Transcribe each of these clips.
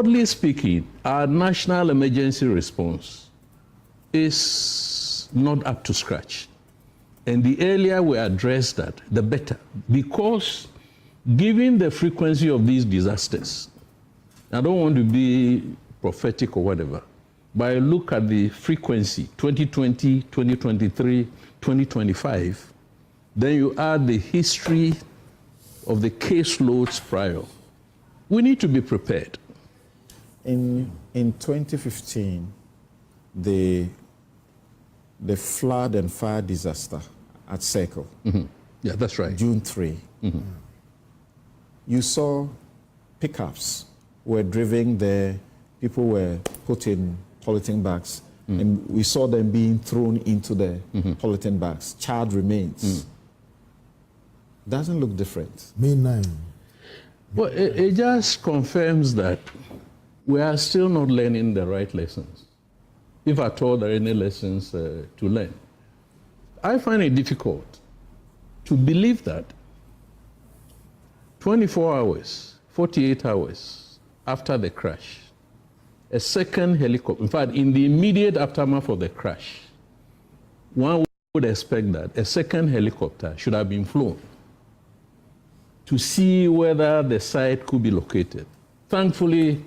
broadly speaking, our national emergency response is not up to scratch. And the earlier we address that, the better. Because given the frequency of these disasters, I don't want to be prophetic or whatever, but I look at the frequency, 2020, 2023, 2025, then you add the history of the caseloads prior. We need to be prepared. In 2015, the flood and fire disaster at Circle. Mm-hmm. Yeah, that's right. June 3. Mm-hmm. You saw pickups were driven there, people were put in polythene bags, and we saw them being thrown into the polythene bags, charred remains. Doesn't look different. May 9. Well, it just confirms that we are still not learning the right lessons, if at all there are any lessons to learn. I find it difficult to believe that 24 hours, 48 hours after the crash, a second helicopter, in fact, in the immediate aftermath of the crash, one would expect that a second helicopter should have been flown to see whether the site could be located. Thankfully,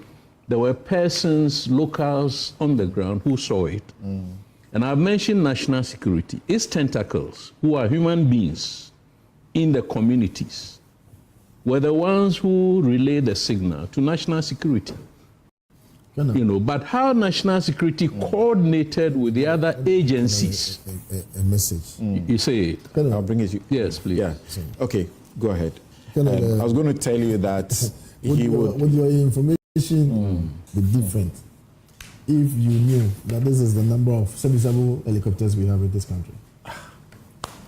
there were persons, locals on the ground who saw it. And I've mentioned national security. Its tentacles, who are human beings in the communities, were the ones who relayed the signal to national security. You know, but how national security coordinated with the other agencies. A message. You say it. I'll bring it to you. Yes, please. Yeah. Okay, go ahead. I was going to tell you that would your information be different if you knew that this is the number of serviceable helicopters we have in this country?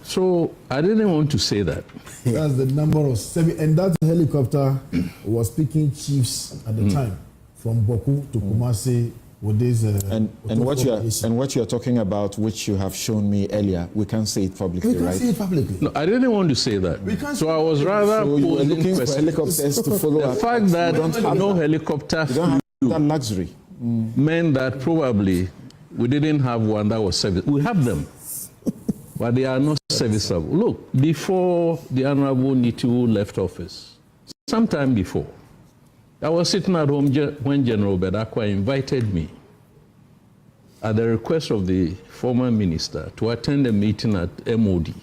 So I didn't want to say that. That's the number of and that helicopter was picking chiefs at the time from Boku to Kumasi with this. And what you are talking about, which you have shown me earlier, we can't say it publicly, right? We can't say it publicly. No, I didn't want to say that. So I was rather you were looking for helicopters to follow up. The fact that no helicopter don't have that luxury meant that probably we didn't have one that was serviceable. We have them, but they are not serviceable. Look, before the Honorable Nitu left office, sometime before, I was sitting at home when General Bedakwa invited me, at the request of the former minister, to attend a meeting at MOD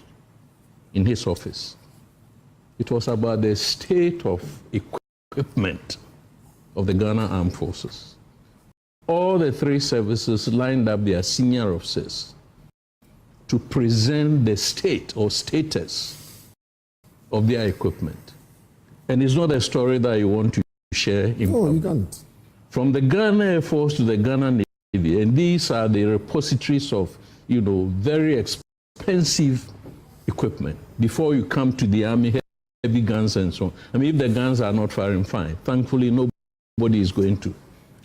in his office. It was about the state of equipment of the Ghana Armed Forces. All the three services lined up their senior officers to present the state or status of their equipment. And it's not a story that you want to share in public. You can't. From the Ghana Air Force to the Ghana Navy, and these are the repositories of, you know, very expensive equipment before you come to the army, heavy guns and so on. I mean, if the guns are not firing, fine. Thankfully, nobody is going to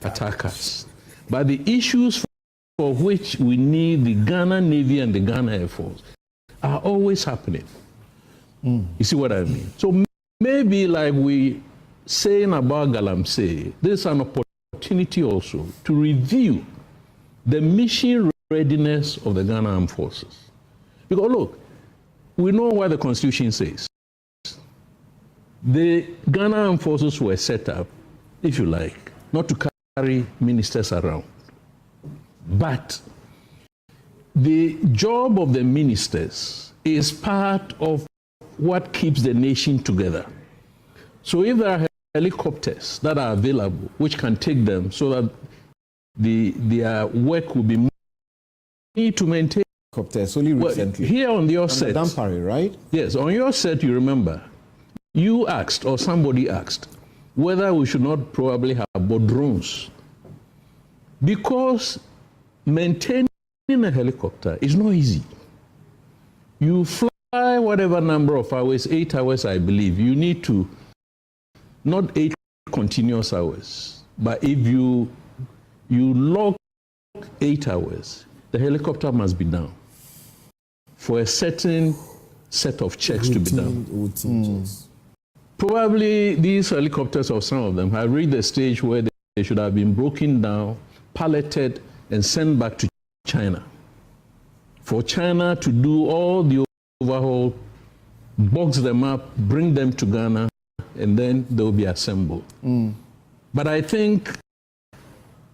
attack us. But the issues for which we need the Ghana Navy and the Ghana Air Force are always happening. You see what I mean? So maybe like we saying about Galamsey, there's an opportunity also to review the mission readiness of the Ghana Armed Forces. Because look, we know what the Constitution says. The Ghana Armed Forces were set up, if you like, not to carry ministers around. But the job of the ministers is part of what keeps the nation together. So if there are helicopters that are available, which can take them so that their work will be more, need to maintain. Helicopters only recently. Here on your set. Dampari, right? Yes, on your set, you remember, you asked, or somebody asked, whether we should not probably have bought drones. Because maintaining a helicopter is not easy. You fly whatever number of hours, 8 hours, I believe. You need to, not 8 continuous hours, but if you log 8 hours, the helicopter must be down for a certain set of checks to be done. Probably these helicopters, or some of them, have reached the stage where they should have been broken down, palleted, and sent back to China. For China to do all the overhaul, box them up, bring them to Ghana, and then they'll be assembled. But I think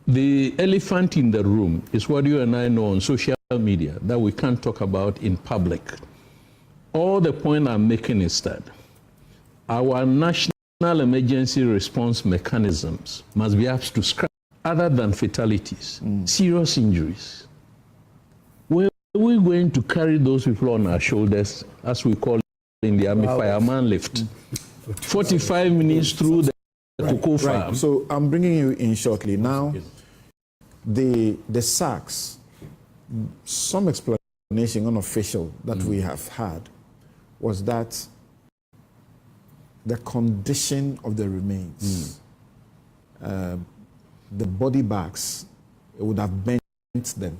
the elephant in the room is what you and I know on social media that we can't talk about in public. All the point I'm making is that our national emergency response mechanisms must be asked to scratch other than fatalities, serious injuries. Where are we going to carry those people on our shoulders, as we call it in the army, fireman lift? 45 minutes through the cocoa farm. Right. So I'm bringing you in shortly. Now, the SACs, some explanation unofficial that we have had was that the condition of the remains, the body bags, it would have bent them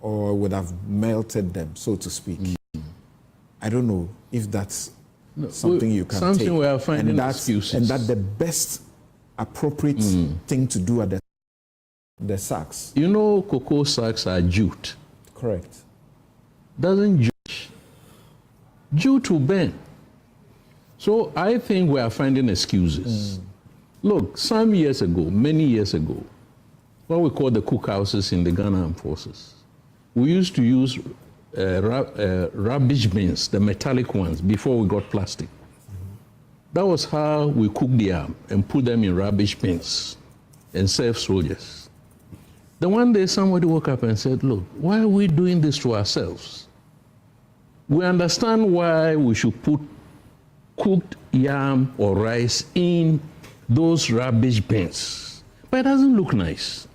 or would have melted them, so to speak. I don't know if that's something you can something take. We are finding excuses. And that's the best appropriate thing to do at the sacks. You know, cocoa sacks are jute. Correct. Doesn't jute will bend. So I think we are finding excuses. Look, some years ago, many years ago, what we call the cookhouses in the Ghana Armed Forces, we used to use rubbish bins, the metallic ones, before we got plastic. That was how we cooked the arm and put them in rubbish bins and serve soldiers. Then one day somebody woke up and said, look, why are we doing this to ourselves? We understand why we should put cooked yam or rice in those rubbish bins, but it doesn't look nice.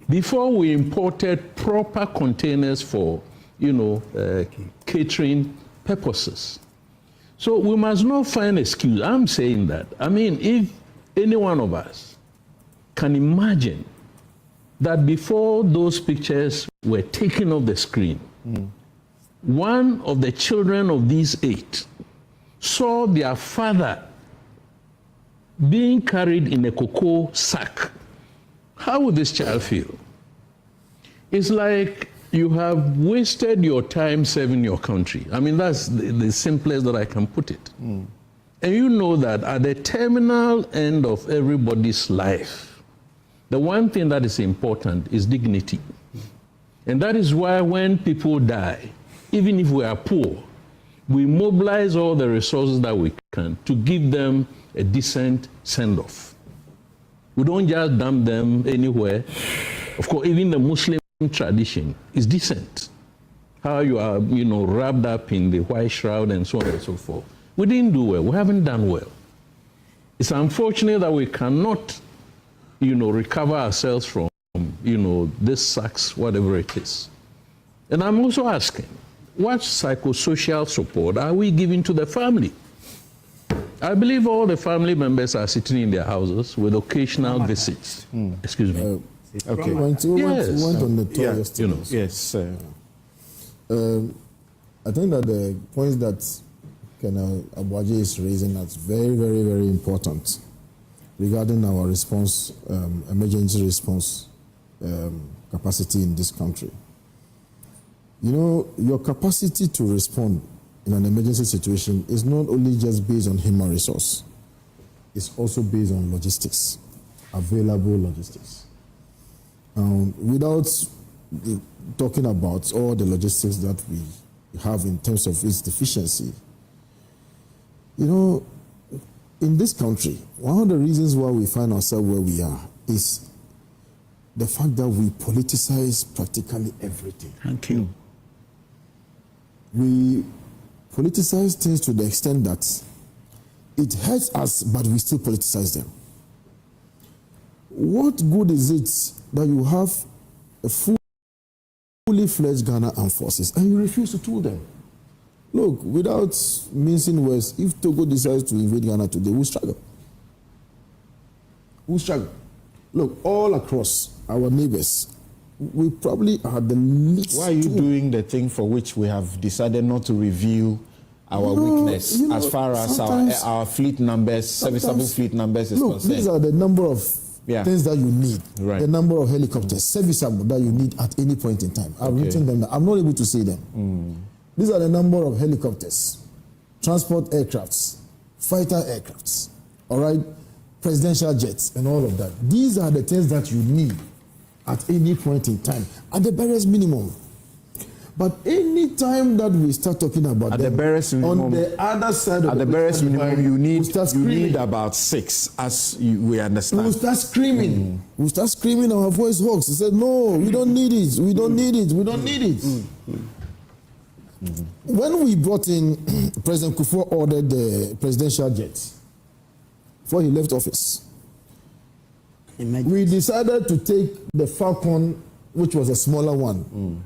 Before we imported proper containers for, catering purposes. So we must not find excuse. I'm saying that. I mean, if any one of us can imagine that before those pictures were taken off the screen, one of the children of these 8 saw their father being carried in a cocoa sack, how would this child feel? It's like you have wasted your time serving your country. I mean, that's the simplest that I can put it. And you know that at the terminal end of everybody's life, the one thing that is important is dignity. And that is why when people die, even if we are poor, we mobilize all the resources that we can to give them a decent send-off. We don't just dump them anywhere. Of course, even the Muslim tradition is decent. How you are, wrapped up in the white shroud and so on and so forth. We didn't do well. We haven't done well. It's unfortunate that we cannot, recover ourselves from, this sucks, whatever it is. And I'm also asking, what psychosocial support are we giving to the family? I believe all the family members are sitting in their houses with occasional visits. Excuse me. Okay. Went on the tour yesterday. Yes. I think that the points that Colonel Abuaje is raising is very, very, very important regarding our response, emergency response capacity in this country. Your capacity to respond in an emergency situation is not only just based on human resource, it's also based on logistics, available logistics. Without talking about all the logistics that we have in terms of its deficiency, in this country, one of the reasons why we find ourselves where we are is the fact that we politicize practically everything. Thank you. We politicize things to the extent that it hurts us, but we still politicize them. What good is it that you have a fully fledged Ghana Armed Forces and you refuse to tool them? Look, without mincing words, if Togo decides to invade Ghana today, we'll struggle. We'll struggle. Look, all across our neighbors, we probably are the least. Why are you doing the thing for which we have decided not to review our weakness as far as our fleet numbers, serviceable fleet numbers is concerned? These are the number of things that you need, right. the number of helicopters, serviceable that you need at any point in time. I've written them down. I'm not able to say them. These are the number of helicopters, transport aircrafts, fighter aircrafts, all right, presidential jets, and all of that. These are the things that you need at any point in time, at the barest minimum. But any time that we start talking about at them, the barest minimum, on the other side of the barest minimum, you need about 6, as we understand. We'll start screaming. We'll start screaming our voice hoarse. He said, no, we don't need it. We don't need it. We don't need it. When we brought in, President Kufuor ordered the presidential jet before he left office. We decided to take the Falcon, which was a smaller one.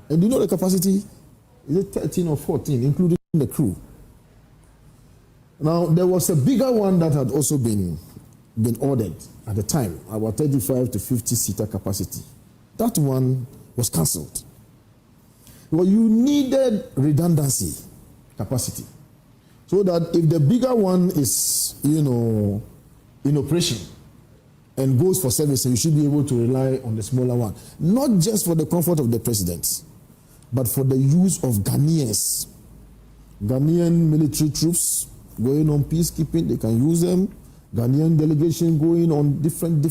And do you know the capacity? Is it 13 or 14, including the crew? Now, there was a bigger one that had also been ordered at the time, about 35 to 50 seater capacity. That one was cancelled. Well, you needed redundancy capacity, so that if the bigger one is, in operation and goes for service, you should be able to rely on the smaller one, not just for the comfort of the president, but for the use of Ghanaians. Ghanaian military troops going on peacekeeping, they can use them. Ghanaian delegation going on different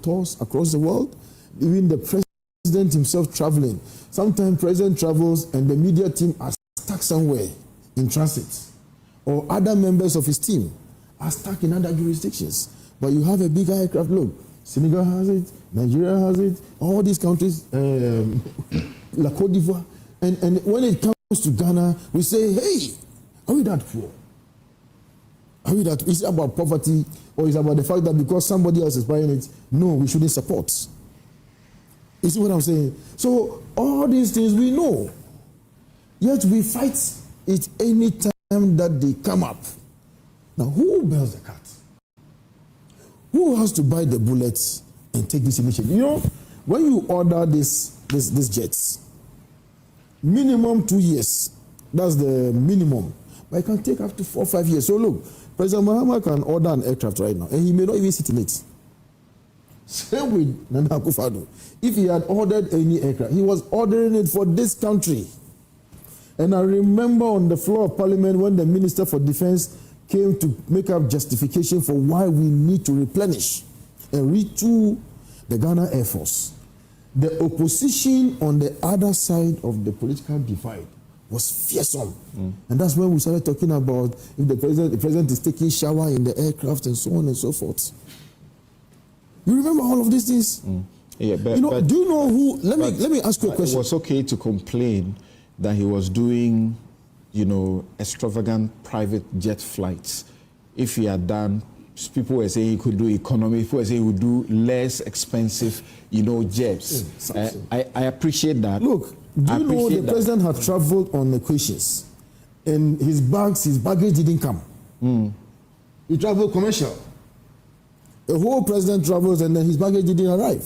tours across the world. Even the president himself traveling. Sometimes president travels and the media team are stuck somewhere in transit, or other members of his team are stuck in other jurisdictions. But you have a bigger aircraft. Look, Senegal has it, Nigeria has it, all these countries, La Côte d'Ivoire. And when it comes to Ghana, we say, hey, are we that poor? Are we that? Is it about poverty, or is it about the fact that because somebody else is buying it, no, we shouldn't support? You see what I'm saying? So all these things we know, yet we fight it any time that they come up. Now, who bears the cat? Who has to buy the bullets and take this initiative? You know, when you order these jets, minimum 2 years. That's the minimum. But it can take up to 4 or 5 years. So look, President Mahama can order an aircraft right now, and he may not even sit in it. Same with Nana Akufo-Addo. If he had ordered any aircraft, he was ordering it for this country. And I remember on the floor of Parliament when the Minister for Defense came to make up justification for why we need to replenish and retool the Ghana Air Force. The opposition on the other side of the political divide was fearsome. And that's when we started talking about if the president is taking shower in the aircraft and so on and so forth. You remember all of these things? Yeah, but do you know who? Let me ask you a question. It was okay to complain that he was doing, extravagant private jet flights. If he had done, people were saying he could do economy. People were saying he would do less expensive, jets. I appreciate that. Look, do you know the president had traveled on occasions, and his baggage didn't come. He traveled commercial. The whole president travels and then his baggage didn't arrive.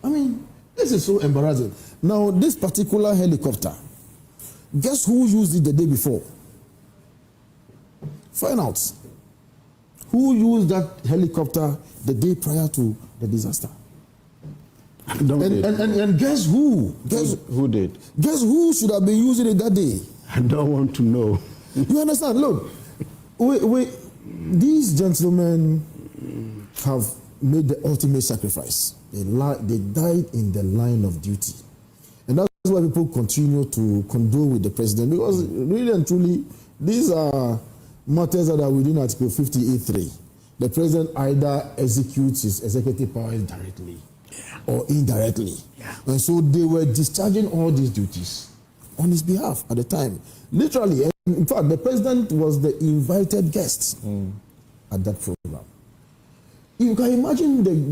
I mean, this is so embarrassing. Now, this particular helicopter, guess who used it the day before? Find out. Who used that helicopter the day prior to the disaster? And guess who? Who did? Guess who should have been using it that day? I don't want to know. You understand? Look, these gentlemen have made the ultimate sacrifice. They died in the line of duty. And that's why people continue to condole with the president, because really and truly, these are matters that are within Article 58.3. The president either executes his executive powers directly or indirectly. And so they were discharging all these duties on his behalf at the time. Literally, and in fact, the president was the invited guest at that program. You can imagine the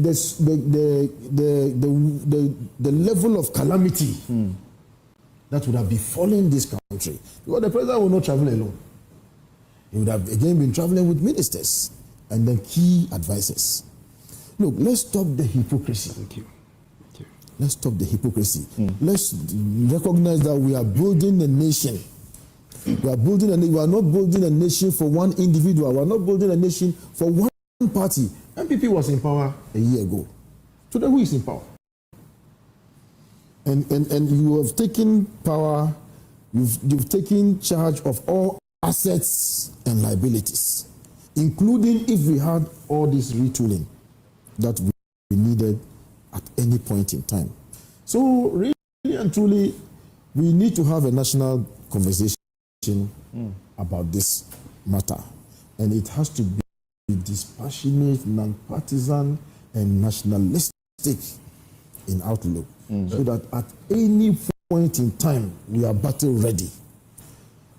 level of calamity that would have befallen this country. Because the president would not travel alone. He would have again been traveling with ministers and then key advisors. Look, let's stop the hypocrisy. Thank you. Let's stop the hypocrisy. Let's recognize that we are building a nation. We are not building a nation for one individual. We are not building a nation for one party. MPP was in power a year ago. Today, who is in power? And you have taken power, you've taken charge of all assets and liabilities, including if we had all this retooling that we needed at any point in time. So really and truly, we need to have a national conversation about this matter. And it has to be dispassionate, non-partisan, and nationalistic in outlook, so that at any point in time, we are battle ready.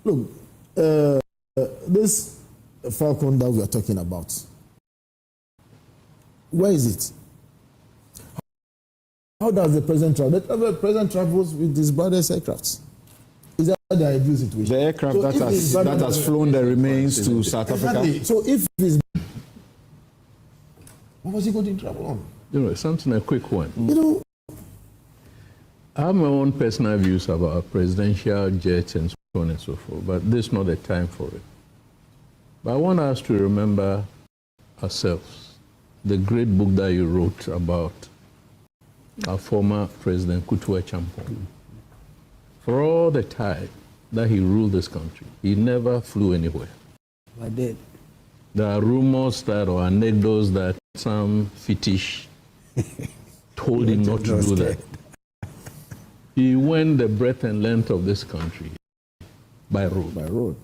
Look, this Falcon that we are talking about, where is it? How does the president travel? The president travels with his brother's aircrafts. Is that the ideal situation? The aircraft So that has flown the remains to South Africa. Exactly. So if it's, what was he going to travel on? Something, a quick one. You know, I have my own personal views about presidential jets and so on and so forth, but this is not the time for it. But I want us to remember ourselves, the great book that you wrote about our former president, Kutuwa Champon. For all the time that he ruled this country, he never flew anywhere. I did. There are rumors that, or anecdotes that some fetish told him not to do that. He went the breadth and length of this country by road. by road.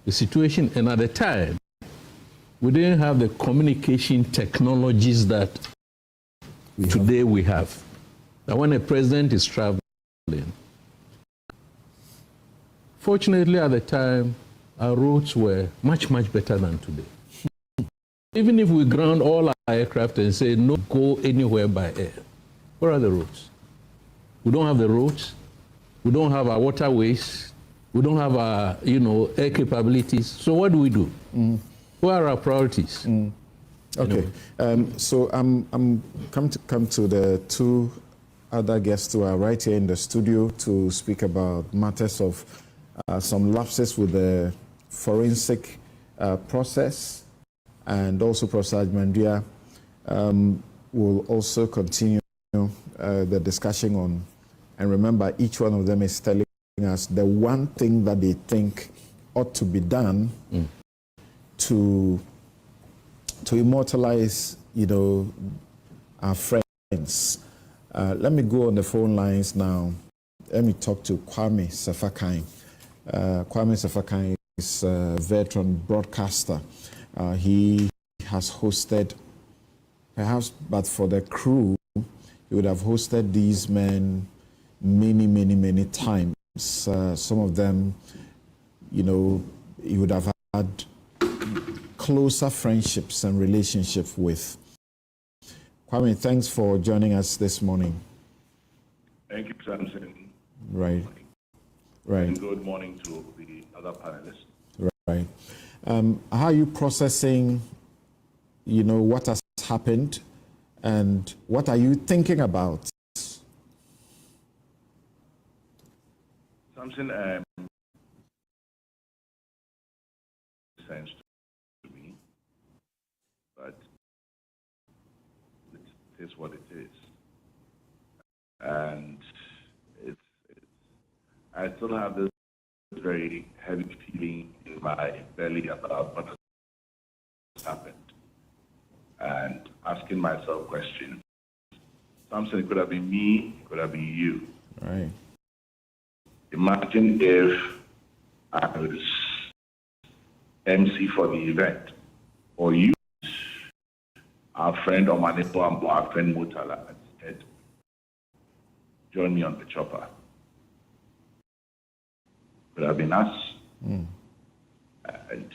The situation, and at the time, we didn't have the communication technologies that today we have. That when a president is traveling, fortunately at the time, our roads were much, much better than today. Even if we ground all our aircraft and say, no, go anywhere by air, where are the roads? We don't have the roads. We don't have our waterways. We don't have our, air capabilities. So what do we do? What are our priorities? Okay. So I'm come to the two other guests who are right here in the studio to speak about matters of some lapses with the forensic process, and also Professor Ajmandria will also continue the discussion on, and remember, each one of them is telling us the one thing that they think ought to be done to immortalize, our friends. Let me go on the phone lines now. Let me talk to Kwame Sefakine. Kwame Sefakine is a veteran broadcaster. He has hosted, perhaps, but for the crew, he would have hosted these men many times. Some of them, he would have had closer friendships and relationships with. Kwame, thanks for joining us this morning. Thank you, Samson. Right. And good morning to the other panelists. Right. How are you processing, what has happened, and what are you thinking about? Samson, sense to me, but it is what it is, and I still have this very heavy feeling in my belly about what has happened, and asking myself questions. Samson, it could have been me, it could have been you. Right. Imagine if I was MC for the event, or you, our friend Omanepo and our friend Mutala, said, join me on the chopper. Could have been us. And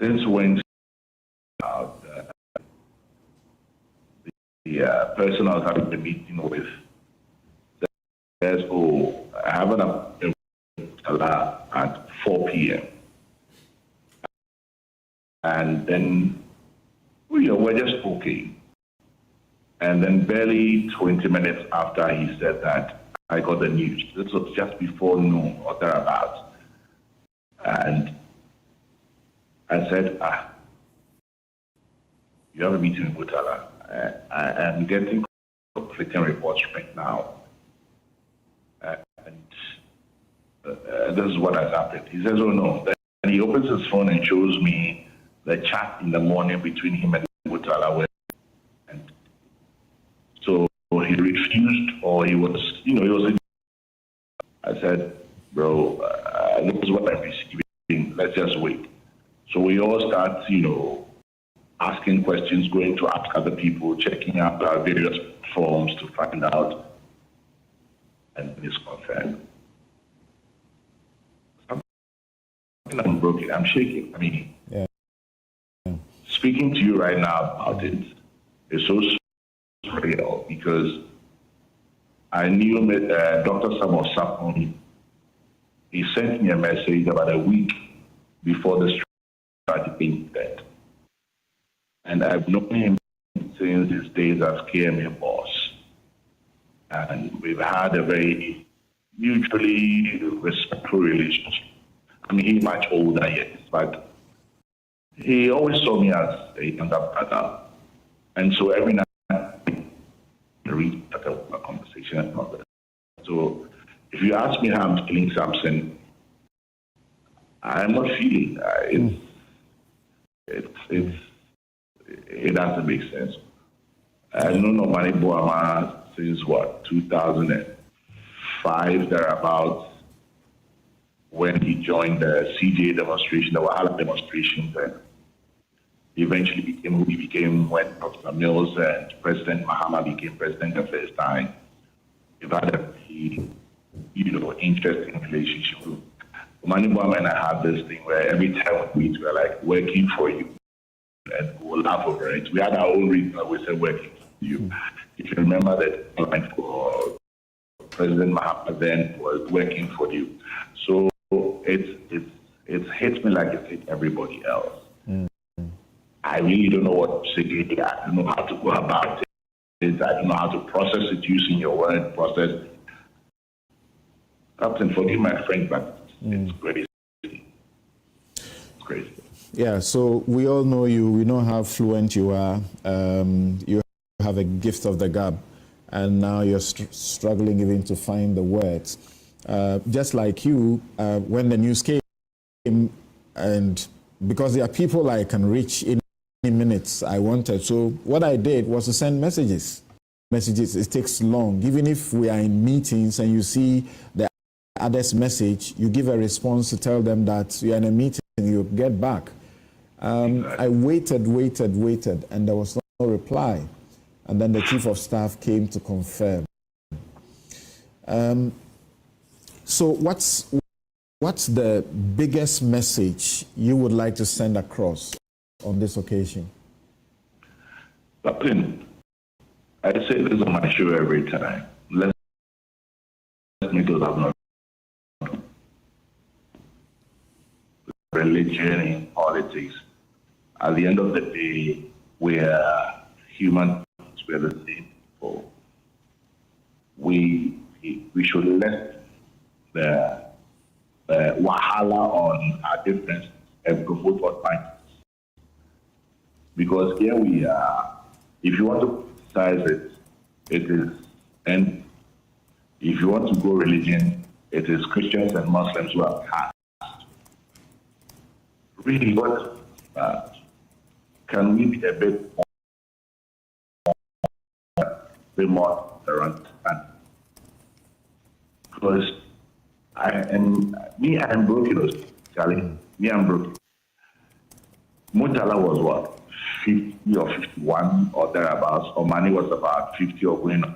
since when the person I was having the meeting with says, oh, I have an appointment at 4 p.m. And then we're just talking. And then barely 20 minutes after he said that, I got the news. This was just before noon or thereabouts. And I said, you have a meeting with Murtala. I am getting conflicting reports right now. This is what has happened. He says, oh no. Then he opens his phone and shows me the chat in the morning between him and Murtala. And so he refused, or he was, he was. I said, bro, this is what I'm receiving. Let's just wait. So we all start, asking questions, going to ask other people, checking out our various forms to find out, and it's confirmed. I'm broken. I'm shaking. I mean, speaking to you right now about it is so surreal because I knew Dr. Samuel Sapon. He sent me a message about a week before the started being dead. And I've known him since his days as KMA boss. And we've had a very mutually respectful relationship. I mean, he's much older yet, but he always saw me as a younger brother. And so every night, I read a conversation and all that. So if you ask me how I'm feeling something, I'm not feeling it doesn't make sense. I know Nomani Boama since 2005, thereabouts, when he joined the CJ demonstration, the Wahala demonstrations, and eventually became who he became when Dr. Mills and President Mahama became president the first time. We've had a interesting relationship. Nomani Boama and I had this thing where every time we meet, we're like working for you. And we'll laugh over it. We had our own reason we said working for you. If you remember that line for President Mahama then was working for you. So it's hit me like it hit everybody else. I really don't know what to say. I don't know how to go about it. I don't know how to process it using your word process. Captain, forgive my French, but it's crazy. It's crazy. Yeah, so we all know you. We know how fluent you are. You have a gift of the gab, and now you're struggling even to find the words. Just like you, when the news came, and because there are people I can reach in minutes, I wanted. So what I did was to send messages. It takes long. Even if we are in meetings and you see the other's message, you give a response to tell them that you're in a meeting and you get back. I waited, and there was no reply. And then the chief of staff came to confirm. So what's the biggest message you would like to send across on this occasion? Captain, I say this on my show every time. Let's make it up. Religion in politics. At the end of the day, we are human beings. We are the same people. We should let the wahala on our differences and promote what matters. Because here we are. If you want to criticize it, it is, and if you want to go religion, it is Christians and Muslims who are past. Really, what can we be a bit more tolerant? Because I am broken, Charlie. I'm broken. Murtala was what, 50 or 51 or thereabouts. Omani was about 50 or going on.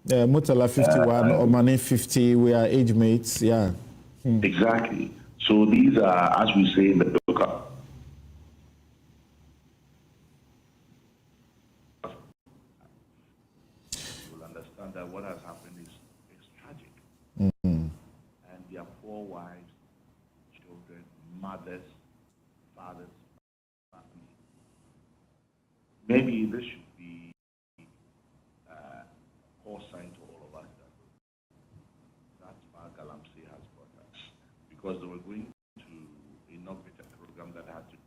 Yeah, Murtala 51, Omani 50. We are age mates. Yeah. Exactly. So these are, as we say in the book, you'll understand that what has happened is tragic. And their poor wives, children, mothers, fathers, family. Maybe this should be a call sign to all of us that Galamsey has brought us. Because they were going to inaugurate a program that had to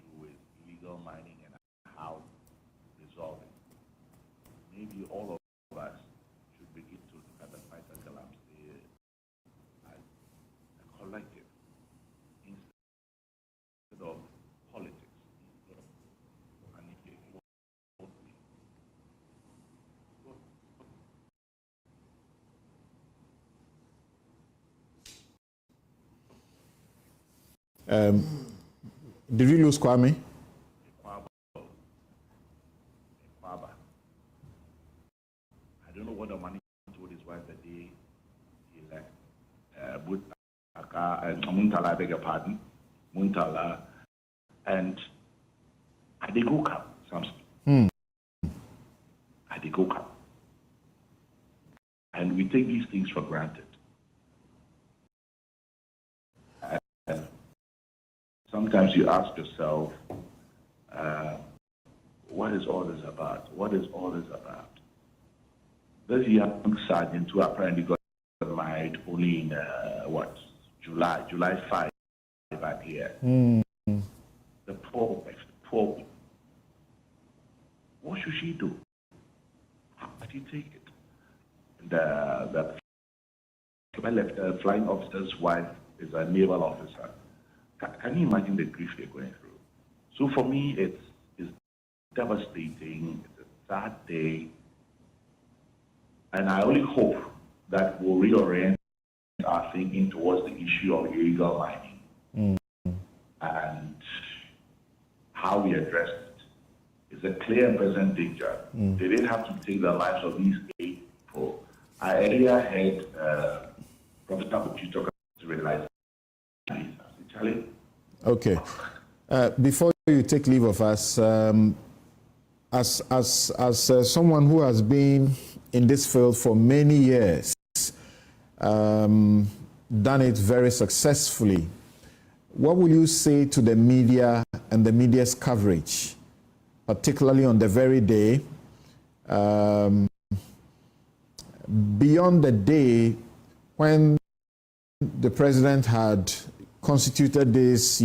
Did we lose Kwame? I don't know what the man told his wife the day he left. Muntala, I beg your pardon. Muntala. And I did go up, Samson. I did go up. And we take these things for granted. And sometimes you ask yourself, what is all this about? What is all this about? This young sergeant who apparently got married only in, July 5 back here. The poor wife, what should she do? How did she take it? The flying officer's wife is a naval officer. Can you imagine the grief they're going through? So for me, it's devastating. It's a sad day. And I only hope that we'll reorient our thinking towards the issue of illegal mining and how we address it. It's a clear and present danger. They didn't have to take the lives of these 8 people. I earlier heard Professor Abuchi talk to realize. Charlie? Okay. Before you take leave of us, as someone who has been in this field for many years, done it very successfully, what will you say to the media and the media's coverage, particularly on the very day, beyond the day when the president had constituted these,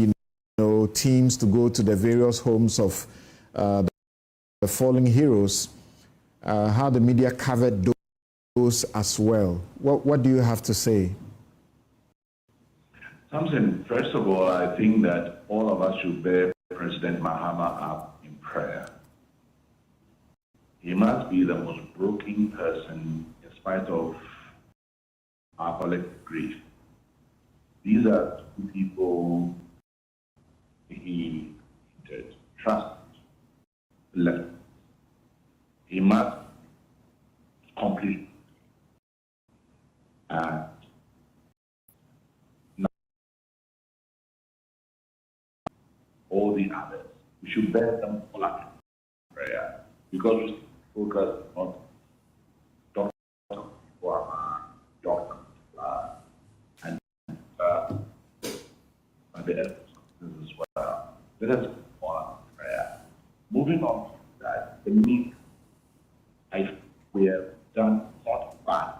teams to go to the various homes of the fallen heroes, how the media covered those as well? What do you have to say? Samson, first of all, I think that all of us should bear President Mahama up in prayer. He must be the most broken person in spite of our collective grief. These are 2 people he did trust, left. He must complete. And all the others, we should bear them all up in prayer because we focus on Dr. and the efforts as well. Let us all up in prayer. Moving on to that, the need we have done not bad,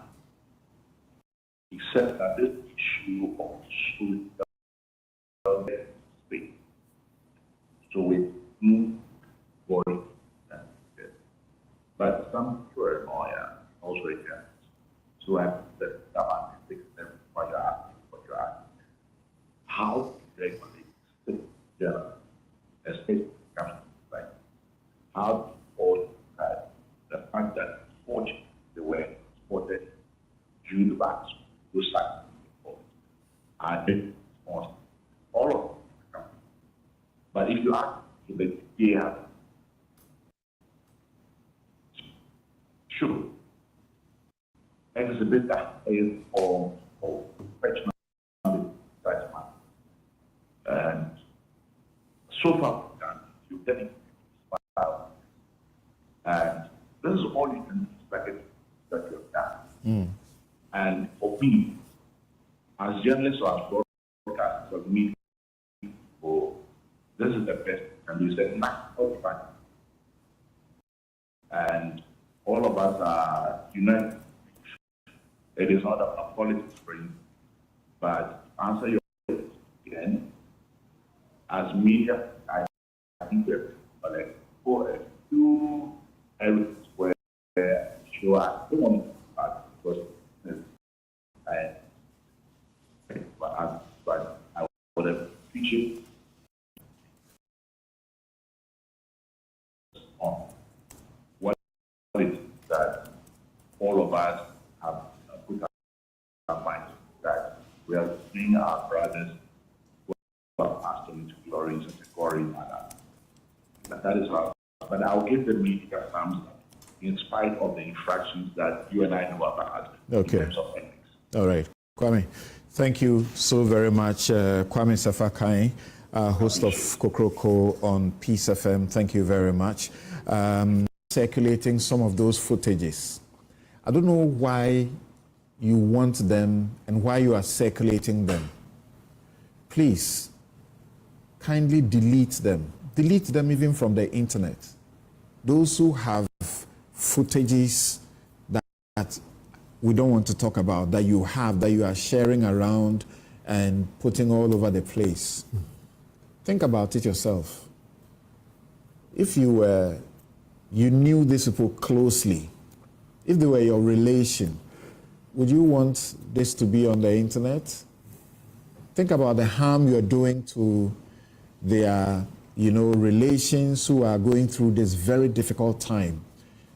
except that this issue of school development space. So we move forward and it. But some paranoia also exists. So I said that fix them what you're asking. How to regulate state general, especially comes to like how to hold the fact that fortunately they were exported due to that those sites are responsible. All of them. But if you ask if they have should exhibit that is of professional judgment. And so far you get it. And this is all you can expect that you have done. And for me, as journalists or as broadcasters of media, this is the best. And you said, national fact. And all of us are united. It is not a politics spring, but answer your question again. As media, I think we're like for a few areas where you are don't want to start because but I would have featured on what it is that all of us have put our minds that we are seeing our brothers who are or in such a gory manner. That is how. But I'll give the media a thumbs up in spite of the infractions that you and I know about in terms of ethics. All right. Kwame, thank you so very much. Kwame Safakai, host of Kokroko on Peace FM. Thank you very much. Circulating some of those footages. I don't know why you want them and why you are circulating them. Please, kindly delete them. Delete them even from the internet. Those who have footages that we don't want to talk about, that you have, that you are sharing around and putting all over the place. Think about it yourself. If you knew these people closely, if they were your relation, would you want this to be on the internet? Think about the harm you're doing to their, relations who are going through this very difficult time.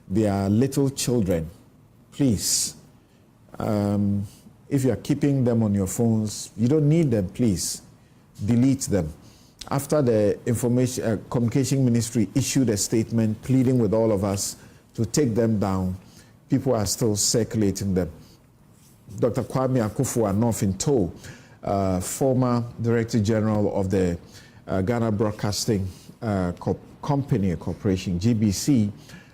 They are little children. Please, if you are keeping them on your phones, you don't need them, please. Delete them. After the Communication Ministry issued a statement pleading with all of us to take them down, people are still circulating them. Dr. Kwame Akufo-Addo, former Director General of the Ghana Broadcasting Company Corporation, GBC,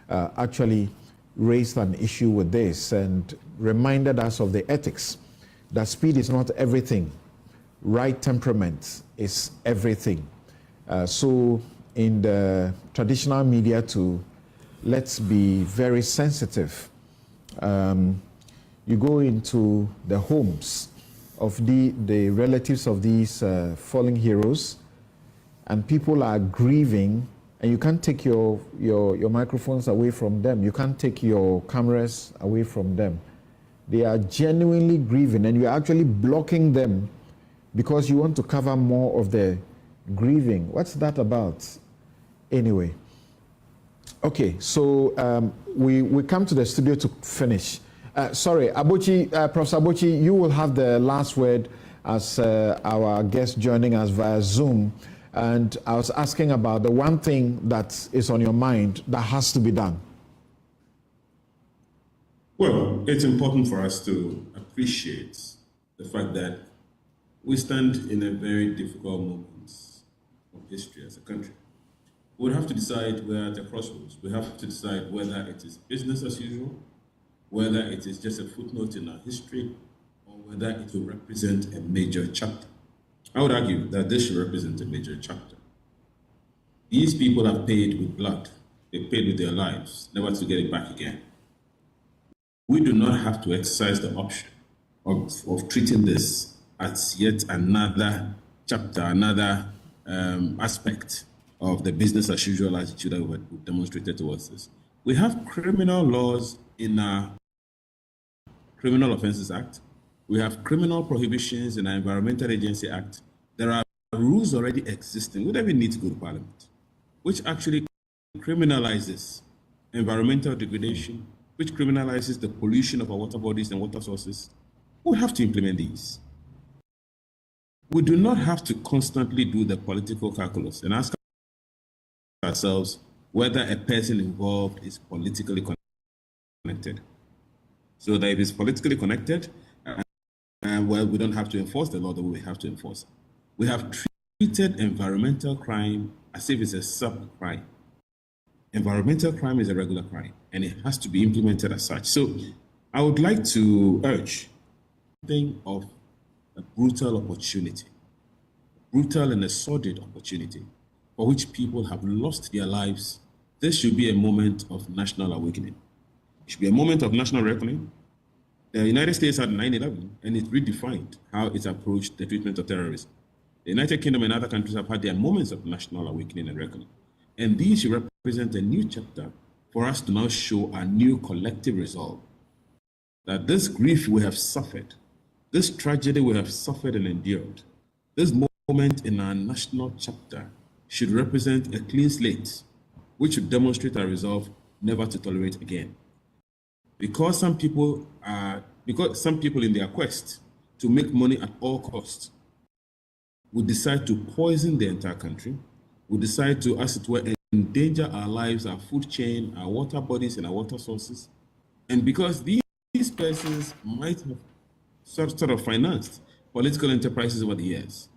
actually raised an issue with this and reminded us of the ethics, that speed is not everything. Right temperament is everything. So in the traditional media too, let's be very sensitive. You go into the homes of the relatives of these fallen heroes, and people are grieving, and you can't take your microphones away from them. You can't take your cameras away from them. They are genuinely grieving, and you're actually blocking them because you want to cover more of the grieving. What's that about? Anyway. Okay, so we come to the studio to finish. Sorry, Abochi, Professor Abochi, you will have the last word as our guest joining us via Zoom. And I was asking about the one thing that is on your mind that has to be done. Well, it's important for us to appreciate the fact that we stand in a very difficult moment of history as a country. We'll have to decide, we're at a crossroads. We have to decide whether it is business as usual, whether it is just a footnote in our history, or whether it will represent a major chapter. I would argue that this should represent a major chapter. These people have paid with blood. They paid with their lives, never to get it back again. We do not have to exercise the option of treating this as yet another chapter, another aspect of the business as usual attitude that we've demonstrated towards this. We have criminal laws in our Criminal Offences Act. We have criminal prohibitions in our Environmental Agency Act. There are rules already existing. We don't even need to go to Parliament, which actually criminalizes environmental degradation, which criminalizes the pollution of our water bodies and water sources. We have to implement these. We do not have to constantly do the political calculus and ask ourselves whether a person involved is politically connected. So that if it's politically connected, well, we don't have to enforce the law that we have to enforce. We have treated environmental crime as if it's a sub-crime. Environmental crime is a regular crime, and it has to be implemented as such. So I would like to urge something of a brutal opportunity, brutal and a sordid opportunity for which people have lost their lives. This should be a moment of national awakening. It should be a moment of national reckoning. The United States had 9/11, and it redefined how it approached the treatment of terrorism. The United Kingdom and other countries have had their moments of national awakening and reckoning. And these should represent a new chapter for us to now show a new collective resolve that this grief we have suffered, this tragedy we have suffered and endured, this moment in our national chapter should represent a clean slate, which should demonstrate our resolve never to tolerate again. Because some people in their quest to make money at all costs, would decide to poison the entire country, would decide to, as it were, endanger our lives, our food chain, our water bodies, and our water sources. And because these persons might have sort of financed political enterprises over the years,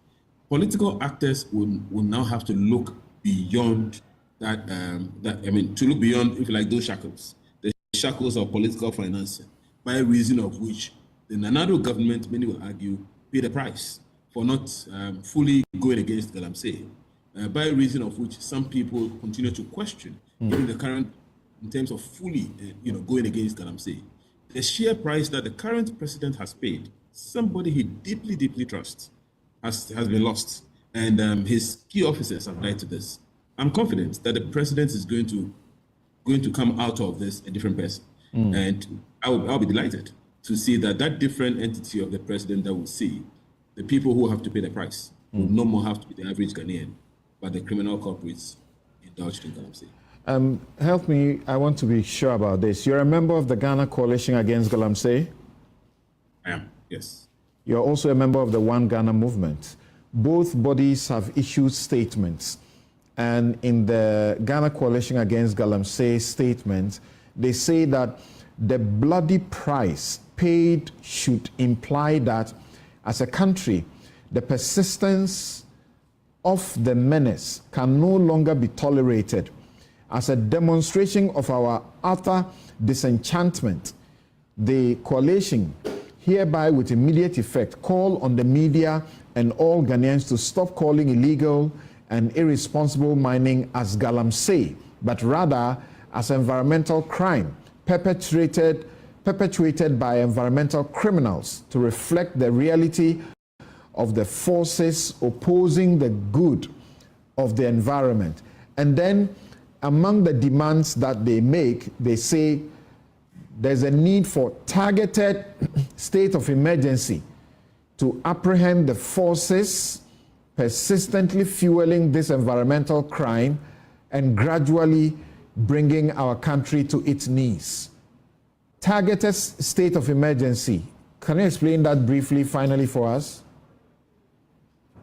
political actors will now have to look beyond that, to look beyond, if you like, those shackles, the shackles of political financing, by reason of which the Nanado government, many will argue, paid a price for not fully going against Galamsey, by reason of which some people continue to question, even the current, in terms of fully, going against Galamsey. The sheer price that the current president has paid, somebody he deeply, deeply trusts, has been lost, and his key officers have died to this. I'm confident that the president is going to come out of this a different person, and I'll be delighted to see that different entity of the president that will see the people who have to pay the price will no more have to be the average Ghanaian, but the criminal corporates indulged in Galamsey. Help me, I want to be sure about this. You're a member of the Ghana Coalition Against Galamsey? I am, yes. You're also a member of the One Ghana movement. Both bodies have issued statements. And in the Ghana Coalition Against Galamsey statement, they say that the bloody price paid should imply that as a country, the persistence of the menace can no longer be tolerated. As a demonstration of our utter disenchantment, the coalition hereby with immediate effect call on the media and all Ghanaians to stop calling illegal and irresponsible mining as Galamsey, but rather as environmental crime perpetrated by environmental criminals to reflect the reality of the forces opposing the good of the environment. And then among the demands that they make, they say there's a need for targeted state of emergency to apprehend the forces persistently fueling this environmental crime and gradually bringing our country to its knees. Targeted state of emergency. Can you explain that briefly, finally, for us?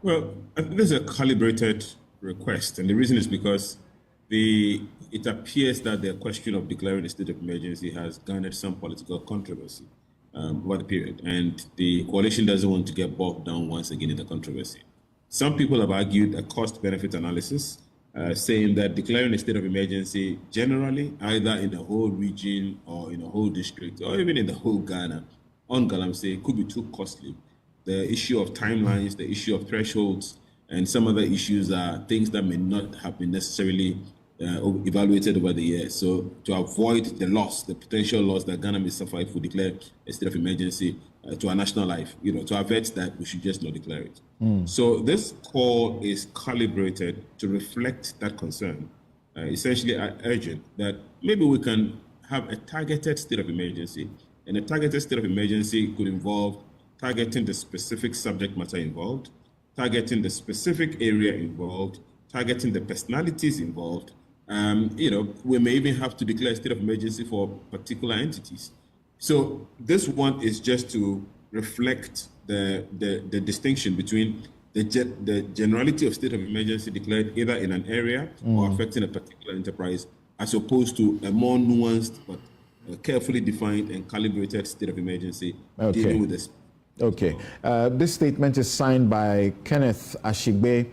Well, I think this is a calibrated request, and the reason is because it appears that the question of declaring a state of emergency has garnered some political controversy over the period, and the coalition doesn't want to get bogged down once again in the controversy. Some people have argued a cost-benefit analysis, saying that declaring a state of emergency generally, either in the whole region or in a whole district, or even in the whole Ghana, on Galamsey could be too costly. The issue of timelines, the issue of thresholds, and some other issues are things that may not have been necessarily evaluated over the years. So to avoid the loss, the potential loss that Ghana may suffer if we declare a state of emergency to our national life, to avert that, we should just not declare it. So this call is calibrated to reflect that concern, essentially urgent that maybe we can have a targeted state of emergency. And a targeted state of emergency could involve targeting the specific subject matter involved, targeting the specific area involved, targeting the personalities involved. We may even have to declare a state of emergency for particular entities. So this one is just to reflect the distinction between the generality of state of emergency declared either in an area or affecting a particular enterprise, as opposed to a more nuanced but carefully defined and calibrated state of emergency dealing with this. Okay. This statement is signed by Kenneth Ashigbe,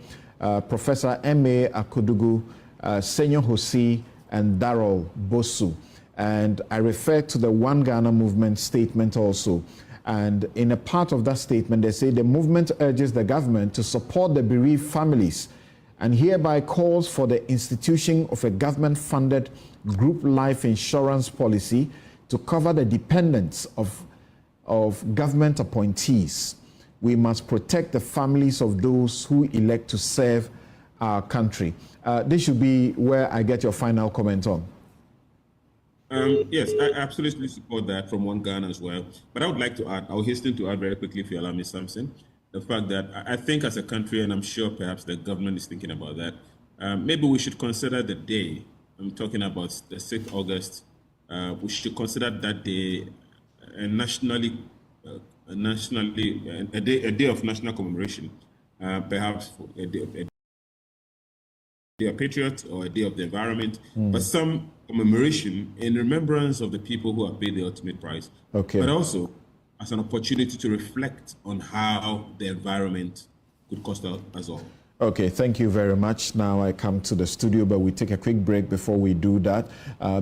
Professor M.A. Akodugu, Senyo Hosi, and Darrell Bosu. And I refer to the One Ghana movement statement also. And in a part of that statement, they say the movement urges the government to support the bereaved families and hereby calls for the institution of a government-funded group life insurance policy to cover the dependents of government appointees. We must protect the families of those who elect to serve our country. This should be where I get your final comment on. Yes, I absolutely support that from One Ghana as well. But I would like to add, I'll hasten to add very quickly, if you allow me, Samson, the fact that I think as a country, and I'm sure perhaps the government is thinking about that, maybe we should consider the day, I'm talking about the 6th August, we should consider that day a day of national commemoration perhaps a day of Patriots or a day of the environment, but some commemoration in remembrance of the people who have paid the ultimate price. Okay. But also as an opportunity to reflect on how the environment could cost us all. Okay, thank you very much. Now I come to the studio, but we take a quick break before we do that. A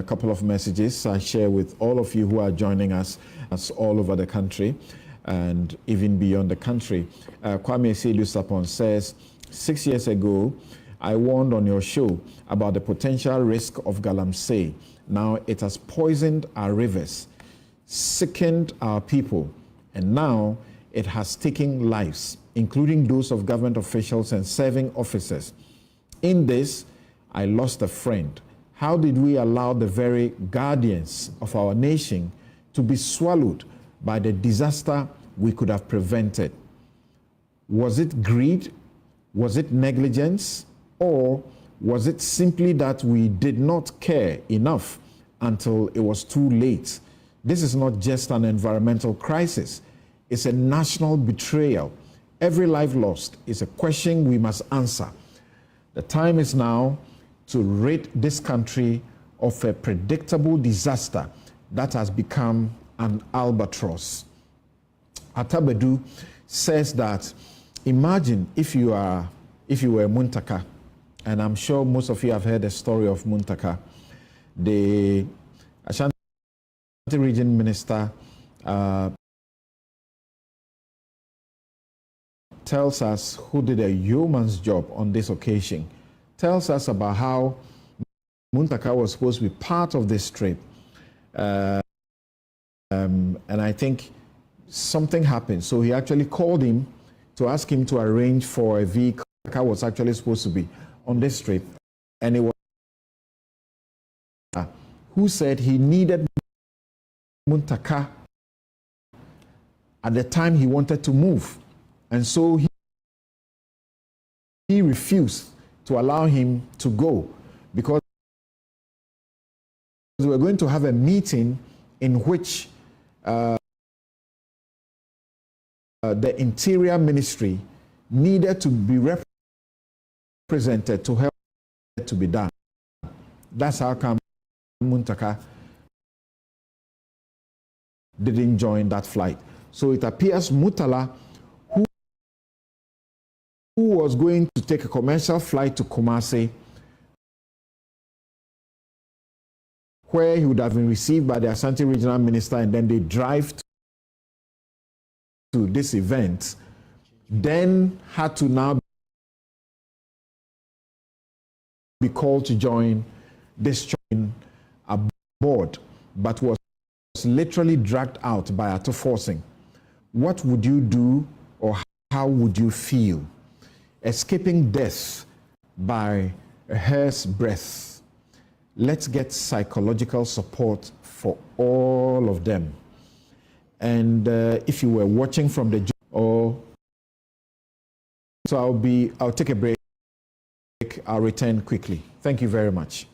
couple of messages I share with all of you who are joining us all over the country and even beyond the country. Kwame Selu-Sapon says, 6 years ago, I warned on your show about the potential risk of galamsey. Now it has poisoned our rivers, sickened our people, and now it has taken lives, including those of government officials and serving officers. In this, I lost a friend. How did we allow the very guardians of our nation to be swallowed by the disaster we could have prevented? Was it greed? Was it negligence? Or was it simply that we did not care enough until it was too late? This is not just an environmental crisis. It's a national betrayal. Every life lost is a question we must answer. The time is now to rid this country of a predictable disaster that has become an albatross. Atabedu says that, imagine if you were Muntaka, and I'm sure most of you have heard the story of Muntaka, the Ashanti region minister tells us, who did a yeoman's job on this occasion, tells us about how Muntaka was supposed to be part of this trip. And I think something happened. So he actually called him to ask him to arrange for a vehicle that was actually supposed to be on this trip. And it was who said he needed Muntaka at the time he wanted to move. And so he refused to allow him to go because we were going to have a meeting in which the Interior Ministry needed to be represented to help it to be done. That's how come Muntaka didn't join that flight. So it appears Murtala, who was going to take a commercial flight to Kumasi, where he would have been received by the Ashanti regional minister, and then they drive to this event, then had to now be called to join this train aboard, but was literally dragged out by auto forcing. What would you do, or how would you feel? Escaping death by a hair's breadth. Let's get psychological support for all of them. And if you were watching from the so I'll take a break. I'll return quickly. Thank you very much.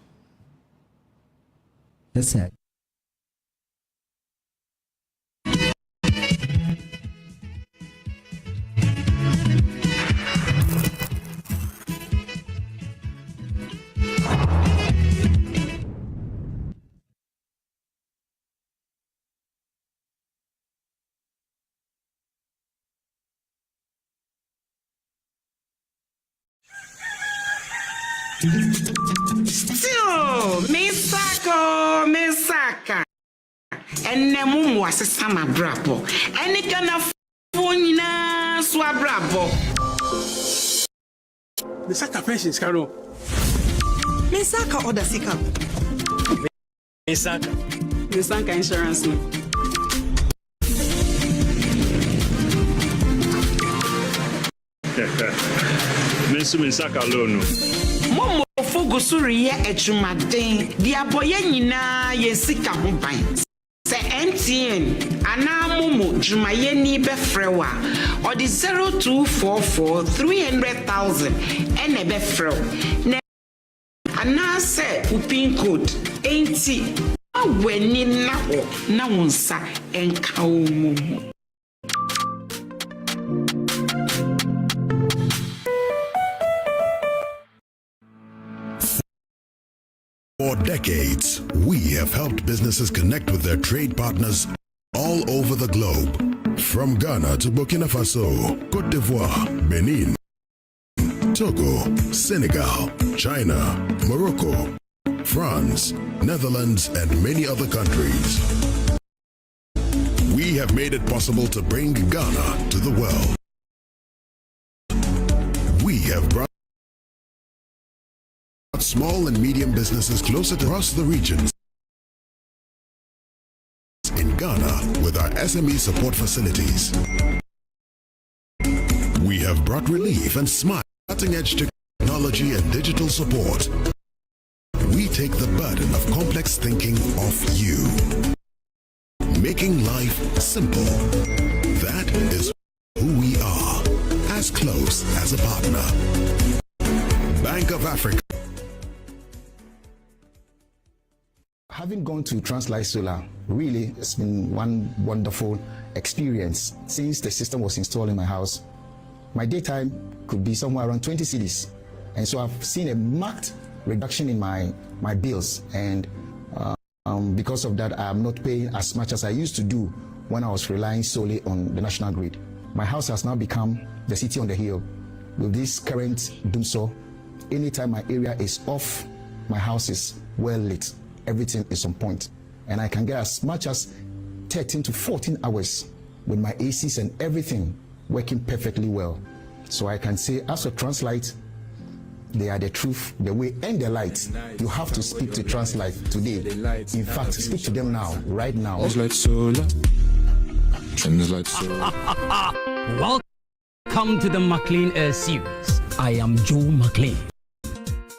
That's it. Still, Misaka. And Nemu was a summer brabo. And it can afford swabrabo. Misaka pensions, Carol. Misaka or the Sika. Misaka insurance. Misaka loan. Momo Fogusuri echumaden, the aboye nyina ye sika ho ban. Se NTN ana momo jumaye ni befrewa or the 0244 300,000 ene befrew. Ne ana se upin code 80 aweni na o na wonsa enka o momo. For decades, we have helped businesses connect with their trade partners all over the globe. From Ghana to Burkina Faso, Côte d'Ivoire, Benin, Togo, Senegal, China, Morocco, France, Netherlands, and many other countries. We have made it possible to bring Ghana to the world. We have brought small and medium businesses closer to across the regions in Ghana with our SME support facilities. We have brought relief and smart cutting-edge technology and digital support. We take the burden of complex thinking off you, making life simple. That is who we are, as close as a partner. Bank of Africa. Having gone to Translight Solar, really, it's been one wonderful experience. Since the system was installed in my house, my daytime could be somewhere around 20 cedis. And so I've seen a marked reduction in my bills. And because of that, I'm not paying as much as I used to do when I was relying solely on the national grid. My house has now become the city on the hill. With this current DUMSO, anytime my area is off, my house is well lit. Everything is on point. And I can get as much as 13 to 14 hours with my ACs and everything working perfectly well. So I can say, as for Translight, they are the truth, the way, and the light. You have to speak to Translight today. In fact, speak to them now, right now. Translight Solar. Translight Solar. Welcome to the McLean Air Series. I am Joe McLean,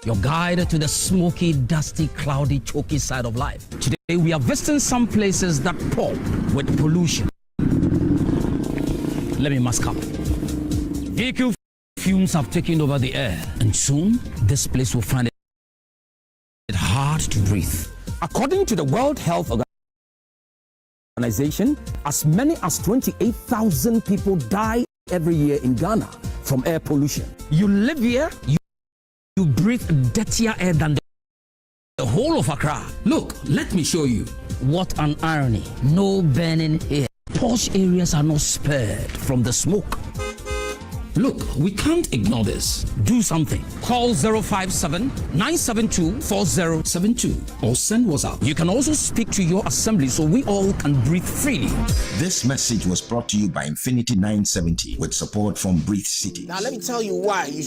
your guide to the smoky, dusty, cloudy, choky side of life. Today we are visiting some places that pour with pollution. Let me mask up. Vehicle fumes have taken over the air, and soon this place will find it hard to breathe. According to the World Health Organization, as many as 28,000 people die every year in Ghana from air pollution. You live here, you breathe dirtier air than the whole of Accra. Look, let me show you. What an irony. No burning here. Posh areas are not spared from the smoke. Look, we can't ignore this. Do something. Call 057-972-4072 or send WhatsApp. You can also speak to your assembly so we all can breathe freely. This message was brought to you by Infinity 970 with support from Breathe City. Now let me tell you why you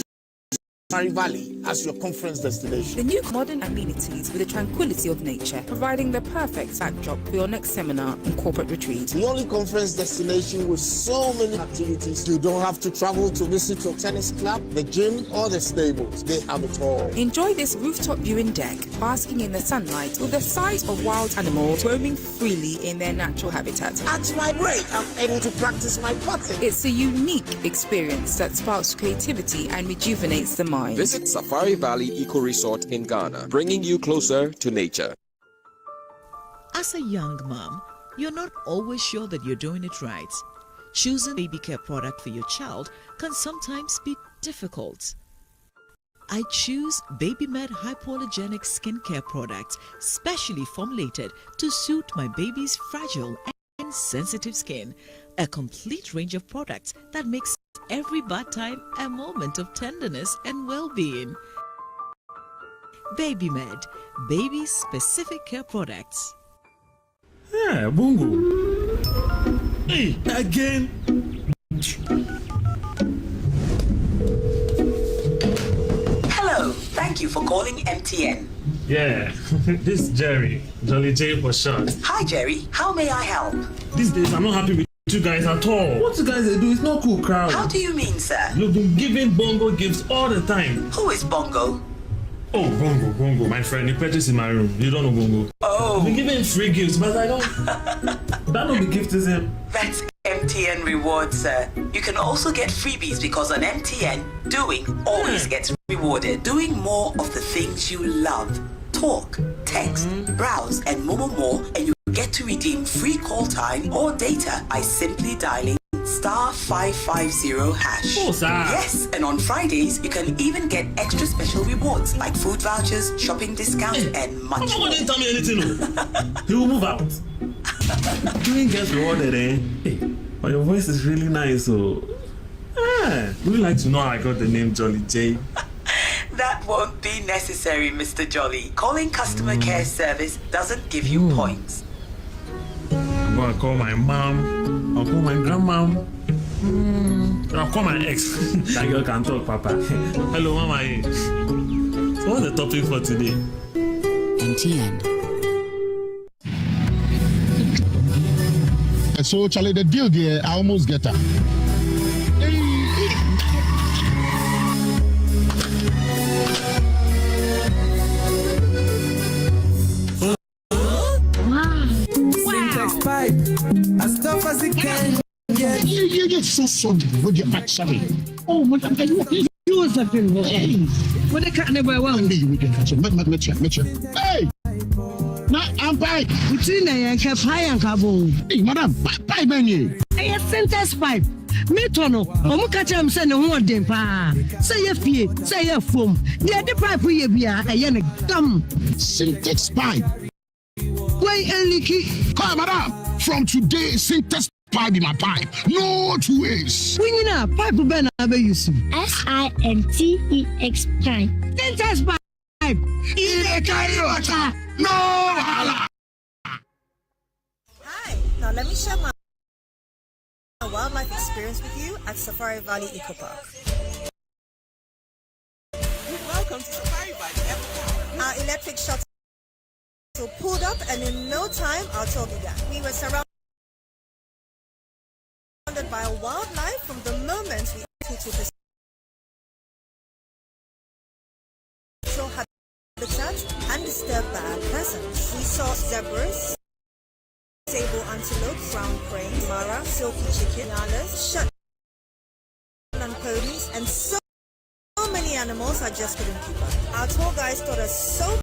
Mary Valley as your conference destination. The new modern amenities with the tranquility of nature, providing the perfect backdrop for your next seminar and corporate retreat. The only conference destination with so many activities. You don't have to travel to visit your tennis club, the gym, or the stables. They have it all. Enjoy this rooftop viewing deck, basking in the sunlight with the sight of wild animals roaming freely in their natural habitat. At my break, I'm able to practice my putting. It's a unique experience that sparks creativity and rejuvenates the mind. Visit Safari Valley Eco Resort in Ghana, bringing you closer to nature. As a young mom, you're not always sure that you're doing it right. Choosing a baby care product for your child can sometimes be difficult. I choose BabyMed Hypoallergenic Skincare products, specially formulated to suit my baby's fragile and sensitive skin. A complete range of products that makes every bath time a moment of tenderness and well-being. BabyMed, baby-specific care products. Yeah, Bongo. Hey, again. Hello, thank you for calling MTN. Yeah, this is Jerry. Jolly J for short. Hi Jerry, how may I help? These days I'm not happy with you guys at all. What you guys do is not cool, crowd. How do you mean, sir? You've been giving Bongo gifts all the time. Who is Bongo? Oh, Bongo, my friend. He purchased in my room. You don't know Bongo. Oh. I've been giving free gifts, but I don't. That don't be gift is him. That's MTN rewards, sir. You can also get freebies because on MTN, doing always gets rewarded. Doing more of the things you love. Talk, text, browse, and more, and you get to redeem free call time or data by simply dialing *550#. Oh, sir. Yes, and on Fridays, you can even get extra special rewards like food vouchers, shopping discounts, and much more. Didn't tell me anything. He will move out. Doing gets rewarded, eh? Hey, but your voice is really nice, so. Would you like to know how I got the name Jolly J? That won't be necessary, Mr. Jolly. Calling customer care service doesn't give you points. I'm gonna call my mom. I'll call my grandma. I'll call my ex. That girl can talk, Papa. Hello, Mama. So what's the topic for today? MTN. So, Charlie, the deal there, I almost get her. As tough as it can. Yeah, you're so sorry with your back, sorry. Oh, what are you? You was like, what the cat never won. You can catch it. Hey! Now, I'm back. Between and Capai and Cabo. Hey, madam, bye, menu. I have sent us pipe. Metono, Omukacham send a one day pa. Say a fee, say a foam. The other pipe we be a yen gum. Syntax pipe. Why, Eliki? Come, madam. From today, syntax pipe in my pipe. No 2 ways. We need a pipe ben use. SINTEX pipe. Syntax pipe. In the water. No hala. Hi. Now let me share my wildlife experience with you at Safari Valley Eco Park. Welcome to Safari Valley Eco Park. Our electric shuttle pulled up, and in no time our tour began. We were surrounded by wildlife from the moment we entered to the natural habitat undisturbed by our presence. We saw zebras, sable antelope, brown crane, mara, silky chicken, nyalas, Shetland ponies, and so many animals I just couldn't keep up. Our tour guides taught us so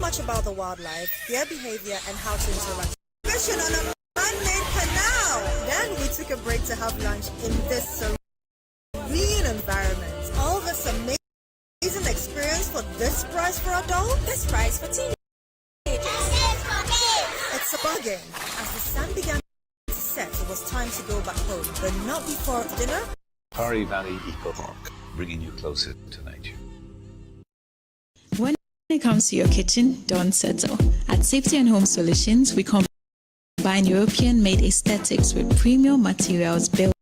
much about the wildlife, their behavior, and how to interact. Fishing on a man-made canal. Then we took a break to have lunch in this serene environment. All this amazing experience for this price for adults? This price for teenagers. It's a bargain. As the sun began to set, it was time to go back home, but not before dinner. Safari Valley Eco Park, bringing you closer to nature. When it comes to your kitchen, don't settle. At Safety and Home Solutions, we combine European-made aesthetics with premium materials built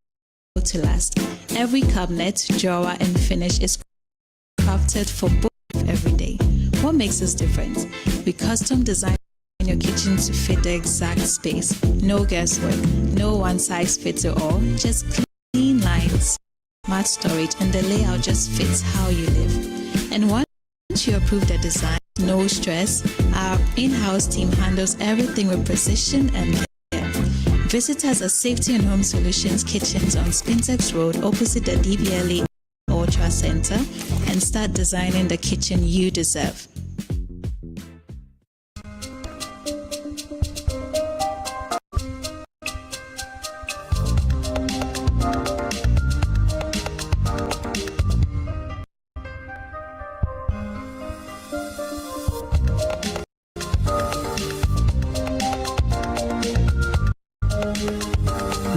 to last. Every cabinet, drawer, and finish is crafted for both every day. What makes us different? We custom design your kitchen to fit the exact space. No guesswork, no one size fits it all. Just clean lines, smart storage, and the layout just fits how you live. And once you approve the design, no stress. Our in-house team handles everything with precision and care. Visit us at Safety and Home Solutions Kitchens on Spintex Road opposite the DBLA Ultra Center and start designing the kitchen you deserve.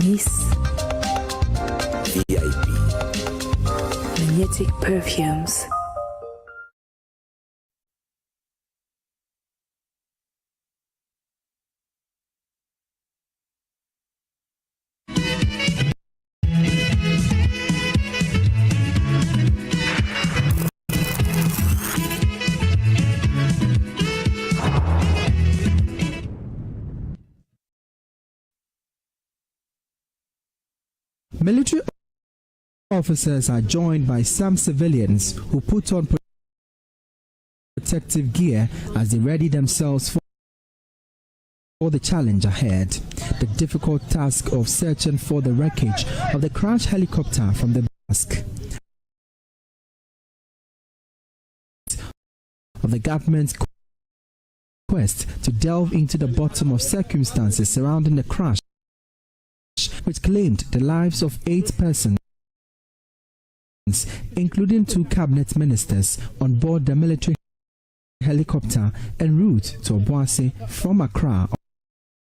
Miss VIP Magnetic Perfumes. Military officers are joined by some civilians who put on protective gear as they ready themselves for the challenge ahead. The difficult task of searching for the wreckage of the crashed helicopter from the task of the government's quest to delve into the bottom of circumstances surrounding the crash which claimed the lives of 8 persons, including 2 cabinet ministers, on board the military helicopter en route to Obuasi from Accra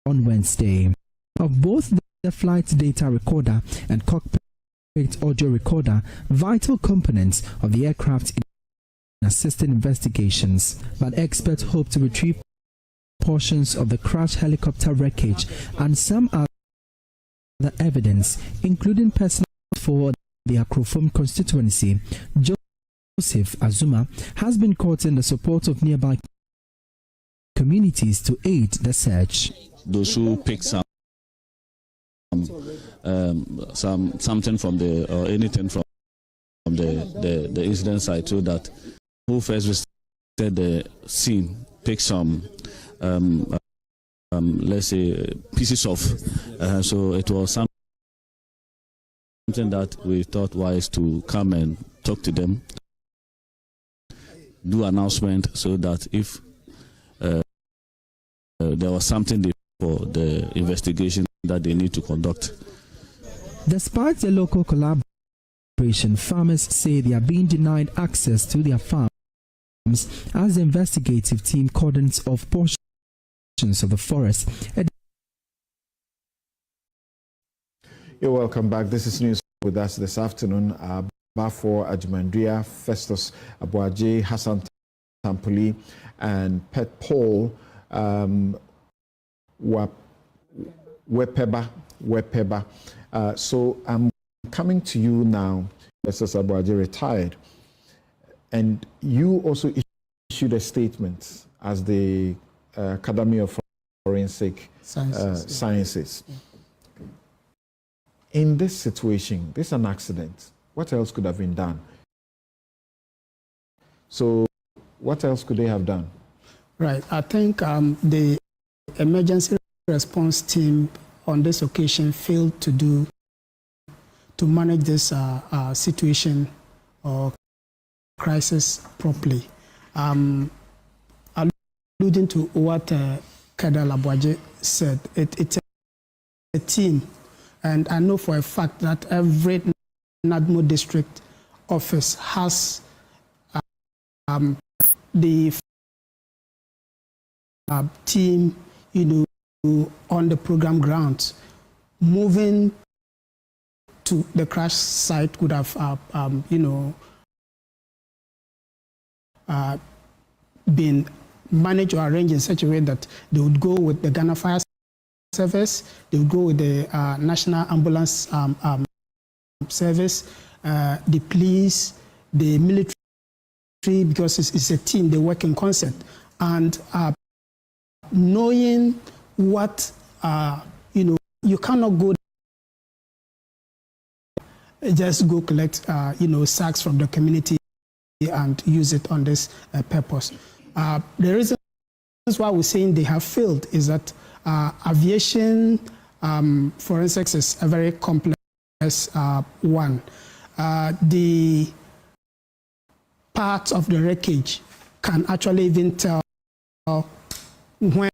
on Wednesday. Of both the flight data recorder and cockpit audio recorder, vital components of the aircraft in assisted investigations, but experts hope to retrieve portions of the crashed helicopter wreckage and some other evidence, including personnel for the Akrofom constituency. Joseph Azuma has been courting the support of nearby communities to aid the search. Those who pick something from the or anything from the incident site, so that who first visited the scene pick some let's say pieces of so it was something that we thought wise to come and talk to them, do announcement, so that if there was something for the investigation that they need to conduct. Despite the local collaboration, farmers say they are being denied access to their farms as the investigative team cordons off portions of the forest. You're welcome back. This is News with us this afternoon. Bafo Ajimandria, Festus Abuaje, Hassan Tampoli, and Pet Paul Wepeba. So I'm coming to you now. Festus Abuaje retired, and you also issued a statement as the Academy of Forensic Sciences. In this situation, this is an accident. What else could have been done? So, what else could they have done? Right. I think the emergency response team on this occasion failed to manage this situation or crisis properly. Alluding to what Kedal Abuaje said, it's a team, and I know for a fact that every Nadmo district office has the team, on the program grounds. Moving to the crash site would have, been managed or arranged in such a way that they would go with the Ghana Fire Service, they would go with the National Ambulance Service, the police, the military, because it's a team, they work in concert. And knowing what, you cannot go just go collect, sacks from the community and use it on this purpose. The reason why we're saying they have failed is that aviation forensics is a very complex one. The parts of the wreckage can actually even tell when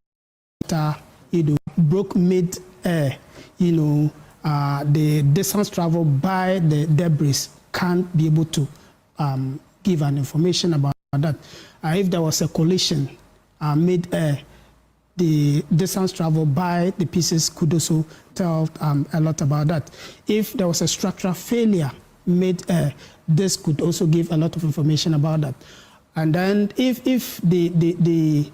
broke mid-air, the distance traveled by the debris can't be able to give an information about that. If there was a collision mid-air, the distance traveled by the pieces could also tell a lot about that. If there was a structural failure mid-air, this could also give a lot of information about that. And then if the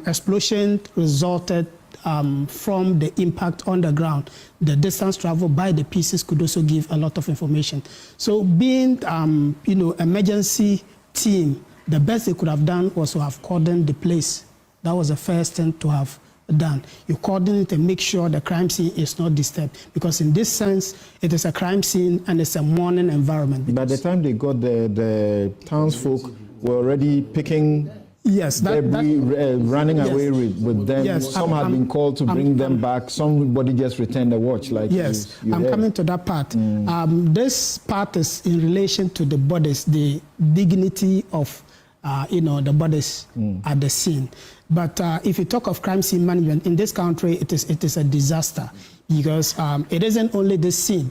explosion resulted from the impact on the ground, the distance traveled by the pieces could also give a lot of information. So being, emergency team, the best they could have done was to have cordoned the place. That was the first thing to have done. You coordinate and make sure the crime scene is not disturbed, because in this sense, it is a crime scene and it's a mourning environment. By the time they got there, the townsfolk were already picking debris, running away with them. Yes, some had been called to bring them back. Somebody just returned the watch. I'm coming to that part. This part is in relation to the bodies, the dignity of the bodies at the scene. But if you talk of crime scene management in this country, it is a disaster because it isn't only the scene.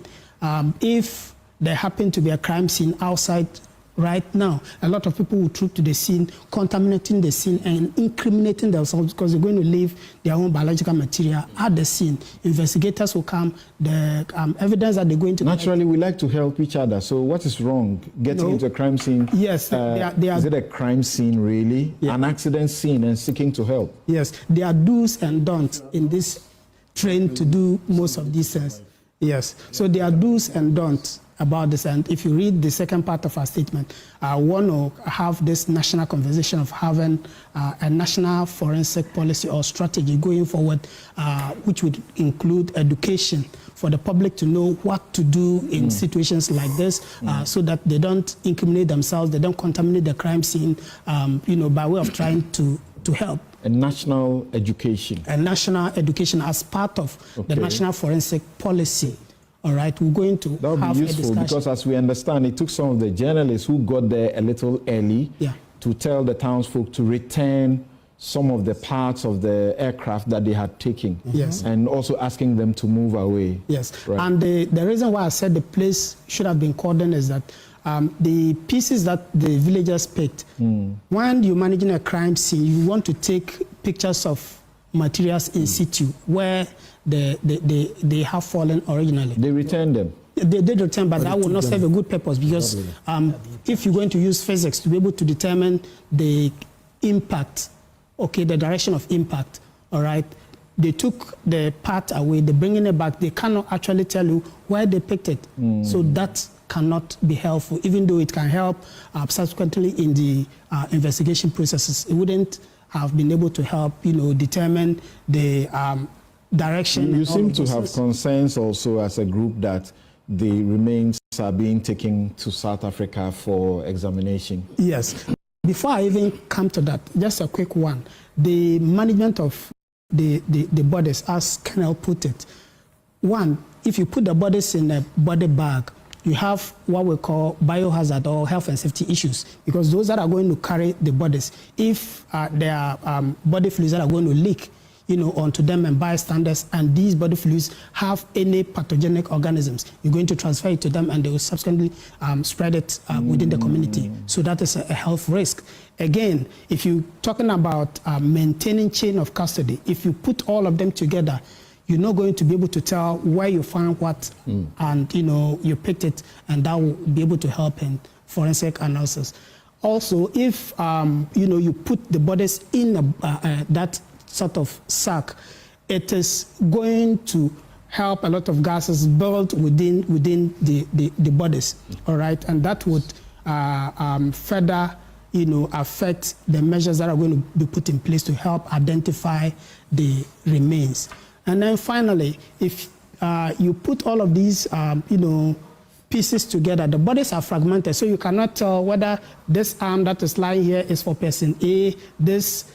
If there happen to be a crime scene outside right now, a lot of people will troop to the scene, contaminating the scene and incriminating themselves because they're going to leave their own biological material at the scene. Investigators will come, the evidence that they're going to... Naturally, we like to help each other. So what is wrong? Getting into a crime scene? Yes. Is it a crime scene, really? Yeah. An accident scene and seeking to help? Yes. There are do's and don'ts in this train to do most of these things. Yes. So there are do's and don'ts about this, and if you read the second part of our statement, I want to have this national conversation of having a national forensic policy or strategy going forward, which would include education for the public to know what to do in situations like this, so that they don't incriminate themselves, they don't contaminate the crime scene, by way of trying to help. A national education. A national education as part of the national forensic policy. All right, we're going to that would be useful because, as we understand, it took some of the journalists who got there a little early to tell the townsfolk to return some of the parts of the aircraft that they had taken. Yes. And also asking them to move away. Yes. Right. And the reason why I said the place should have been cordoned is that the pieces that the villagers picked, when you're managing a crime scene, you want to take pictures of materials in situ where they have fallen originally. They returned them. They did return, but that will not serve a good purpose because if you're going to use physics to be able to determine the impact, the direction of impact, all right, they took the part away, they're bringing it back, they cannot actually tell you where they picked it. So that cannot be helpful, even though it can help subsequently in the investigation processes. It wouldn't have been able to help, determine the direction. You seem to have concerns also as a group that the remains are being taken to South Africa for examination. Yes. Before I even come to that, just a quick one. The management of the bodies, as Colonel put it, one, if you put the bodies in a body bag, you have what we call biohazard or health and safety issues, because those that are going to carry the bodies, if there are body fluids that are going to leak, onto them and bystanders, and these body fluids have any pathogenic organisms, you're going to transfer it to them and they will subsequently spread it within the community. So that is a health risk. Again, if you're talking about maintaining chain of custody, if you put all of them together, you're not going to be able to tell where you found what, and you picked it, and that will be able to help in forensic analysis. Also, if you put the bodies in that sort of sack, it is going to help a lot of gases build within the bodies, all right, and that would further affect the measures that are going to be put in place to help identify the remains. And then finally, if you put all of these, pieces together, the bodies are fragmented, so you cannot tell whether this arm that is lying here is for person A, this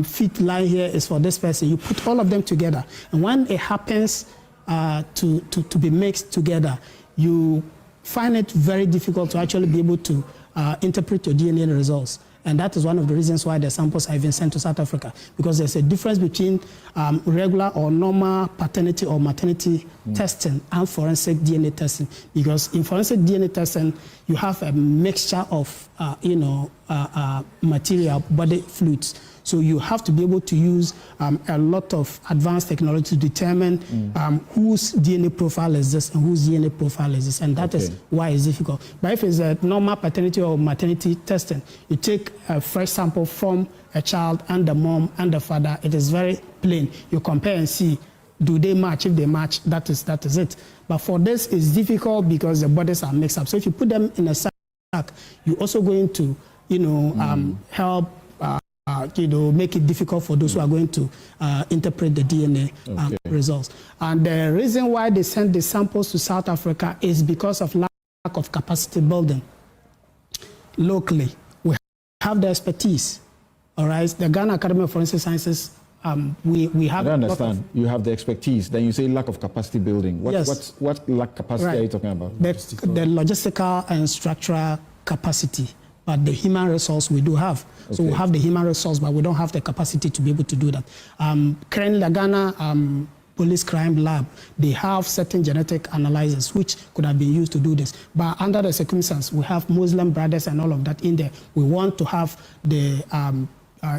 feet lying here is for this person. You put all of them together, and when it happens to be mixed together, you find it very difficult to actually be able to interpret your DNA results. And that is one of the reasons why the samples are even sent to South Africa, because there's a difference between regular or normal paternity or maternity testing and forensic DNA testing. Because in forensic DNA testing, you have a mixture of, material, body fluids. So you have to be able to use a lot of advanced technology to determine whose DNA profile is this and whose DNA profile is this, and that is why it's difficult. But if it's a normal paternity or maternity testing, you take a fresh sample from a child and the mom and the father, it is very plain. You compare and see, do they match? If they match, that is it. But for this, it's difficult because the bodies are mixed up. So if you put them in a sack, you're also going to, help make it difficult for those who are going to interpret the DNA results. And the reason why they sent the samples to South Africa is because of lack of capacity building. Locally, we have the expertise, all right? The Ghana Academy of Forensic Sciences, we have... I don't understand. You have the expertise, then you say lack of capacity building. What lack capacity are you talking about? The logistical and structural capacity. but the human resource we do have. Okay. So we have the human resource, but we don't have the capacity to be able to do that. Currently, the Ghana Police Crime Lab, they have certain genetic analyzers which could have been used to do this. But under the circumstance, we have Muslim brothers and all of that in there. We want to have the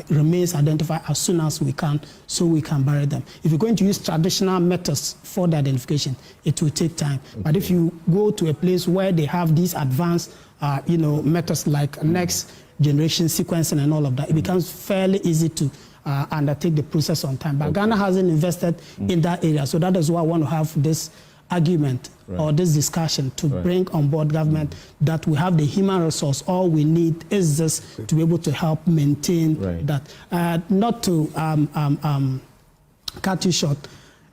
remains identified as soon as we can, so we can bury them. If you're going to use traditional methods for the identification, it will take time. Okay. But if you go to a place where they have these advanced, methods like next generation sequencing and all of that, it becomes fairly easy to undertake the process on time. But okay. Ghana hasn't invested in that area, so that is why I want to have this argument or this discussion to bring on board government that we have the human resource. All we need is this to be able to help maintain that. Not to cut you short,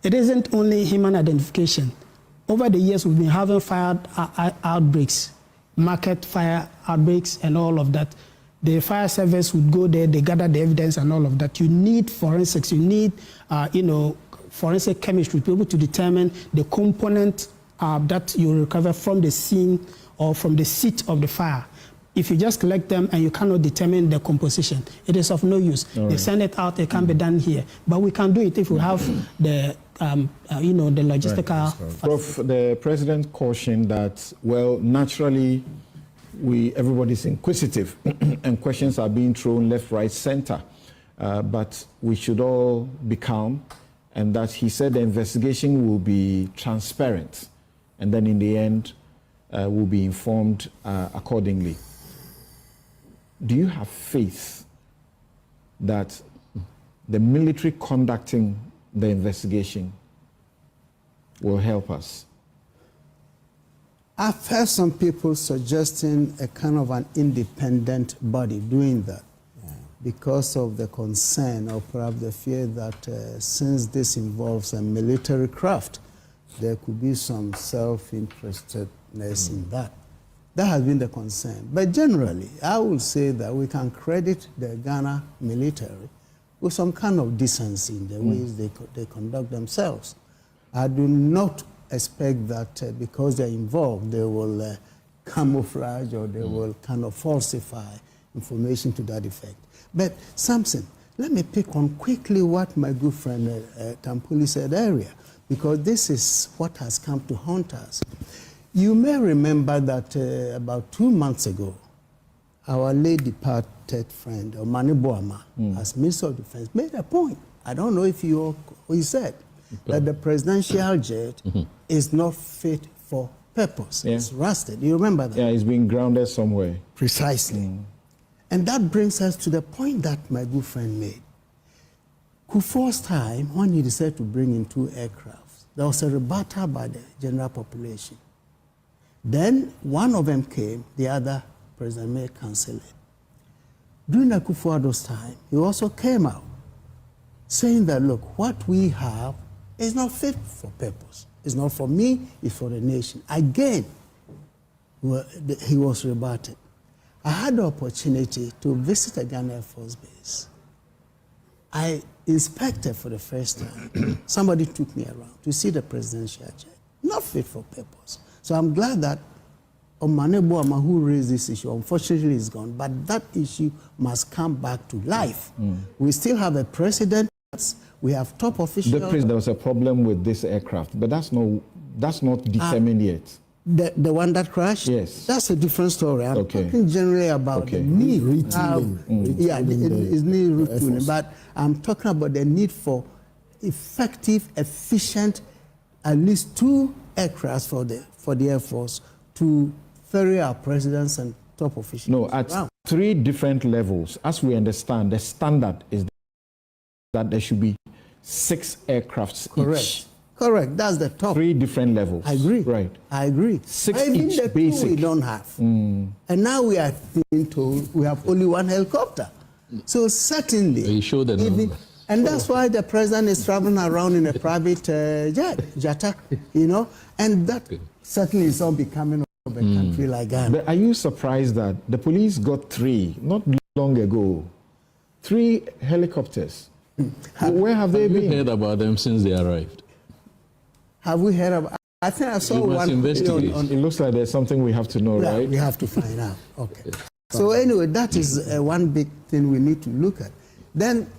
it isn't only human identification. Over the years, we've been having fire outbreaks, market fire outbreaks and all of that. The fire service would go there, they gather the evidence and all of that. You need forensics, you need, forensic chemistry to be able to determine the component that you recover from the scene or from the seat of the fire. If you just collect them and you cannot determine the composition, it is of no use. They send it out, it can be done here. But we can do it if we have the, the logistical... Prof, the president cautioned that, well, naturally, everybody's inquisitive and questions are being thrown left, right, center. But we should all be calm, and that he said the investigation will be transparent, and then in the end, will be informed accordingly. Do you have faith that the military conducting the investigation will help us? I've heard some people suggesting a kind of an independent body doing that because of the concern or perhaps the fear that since this involves a military craft, there could be some self-interestedness in that. That has been the concern. But generally, I would say that we can credit the Ghana military with some kind of decency in the ways they conduct themselves. I do not expect that because they're involved, they will camouflage or they will kind of falsify information to that effect. But Samson, let me pick on quickly what my good friend Tampuli said earlier, because this is what has come to haunt us. You may remember that about 2 months ago, our late departed friend, Omani Boama, as Minister of Defense, made a point. I don't know if he said that the presidential jet is not fit for purpose. Yeah. It's rusted. You remember that? Yeah, it's been grounded somewhere. Precisely. And that brings us to the point that my good friend made. Kufuor's time, when he decided to bring in 2 aircrafts, there was a rebuttal by the general population. Then one of them came, the other, President May, cancelled it. During the Kufuor's time, he also came out saying that, look, what we have is not fit for purpose. It's not for me, it's for the nation. Again, he was rebutted. I had the opportunity to visit a Ghana Air Force base. I inspected for the first time. Somebody took me around to see the presidential jet. Not fit for purpose. So I'm glad that Omane Boama, who raised this issue, unfortunately is gone, but that issue must come back to life. We still have a president, we have top officials. There was a problem with this aircraft, but that's not determined yet. The one that crashed? Yes. That's a different story. I'm talking generally about the need. It's need retooling. But I'm talking about the need for effective, efficient, at least 2 aircrafts for the Air Force to ferry our presidents and top officials. No, at 3 different levels. As we understand, the standard is that there should be 6 aircrafts each. Correct, that's the top. 3 different levels. I agree. Right. I agree. 6 even each the basic. 2 we don't have. And now we are being told we have only 1 helicopter. So certainly, you show the number. And that's why the president is traveling around in a private jet, and that certainly is all becoming of a country like Ghana. But are you surprised that the police got 3 not long ago? 3 helicopters. Where have they been? Have you heard about them since they arrived? Have we heard about? I think I saw one. It looks like there's something we have to know, right? We have to find out. Okay. So anyway, that is one big thing we need to look at. Then,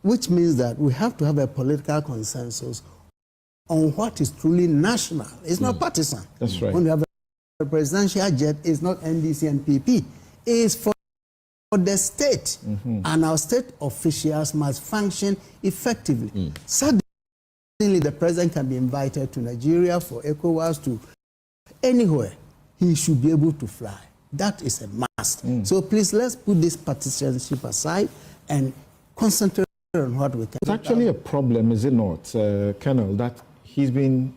which means that we have to have a political consensus on what is truly national. It's not partisan. That's right. When you have a presidential jet, it's not NDC and PP. It's for the state. And our state officials must function effectively. Suddenly, the president can be invited to Nigeria, for ECOWAS, to anywhere. He should be able to fly. That is a must. So please, let's put this partisanship aside and concentrate on what we can. It's actually a problem, is it not, Colonel, that he's been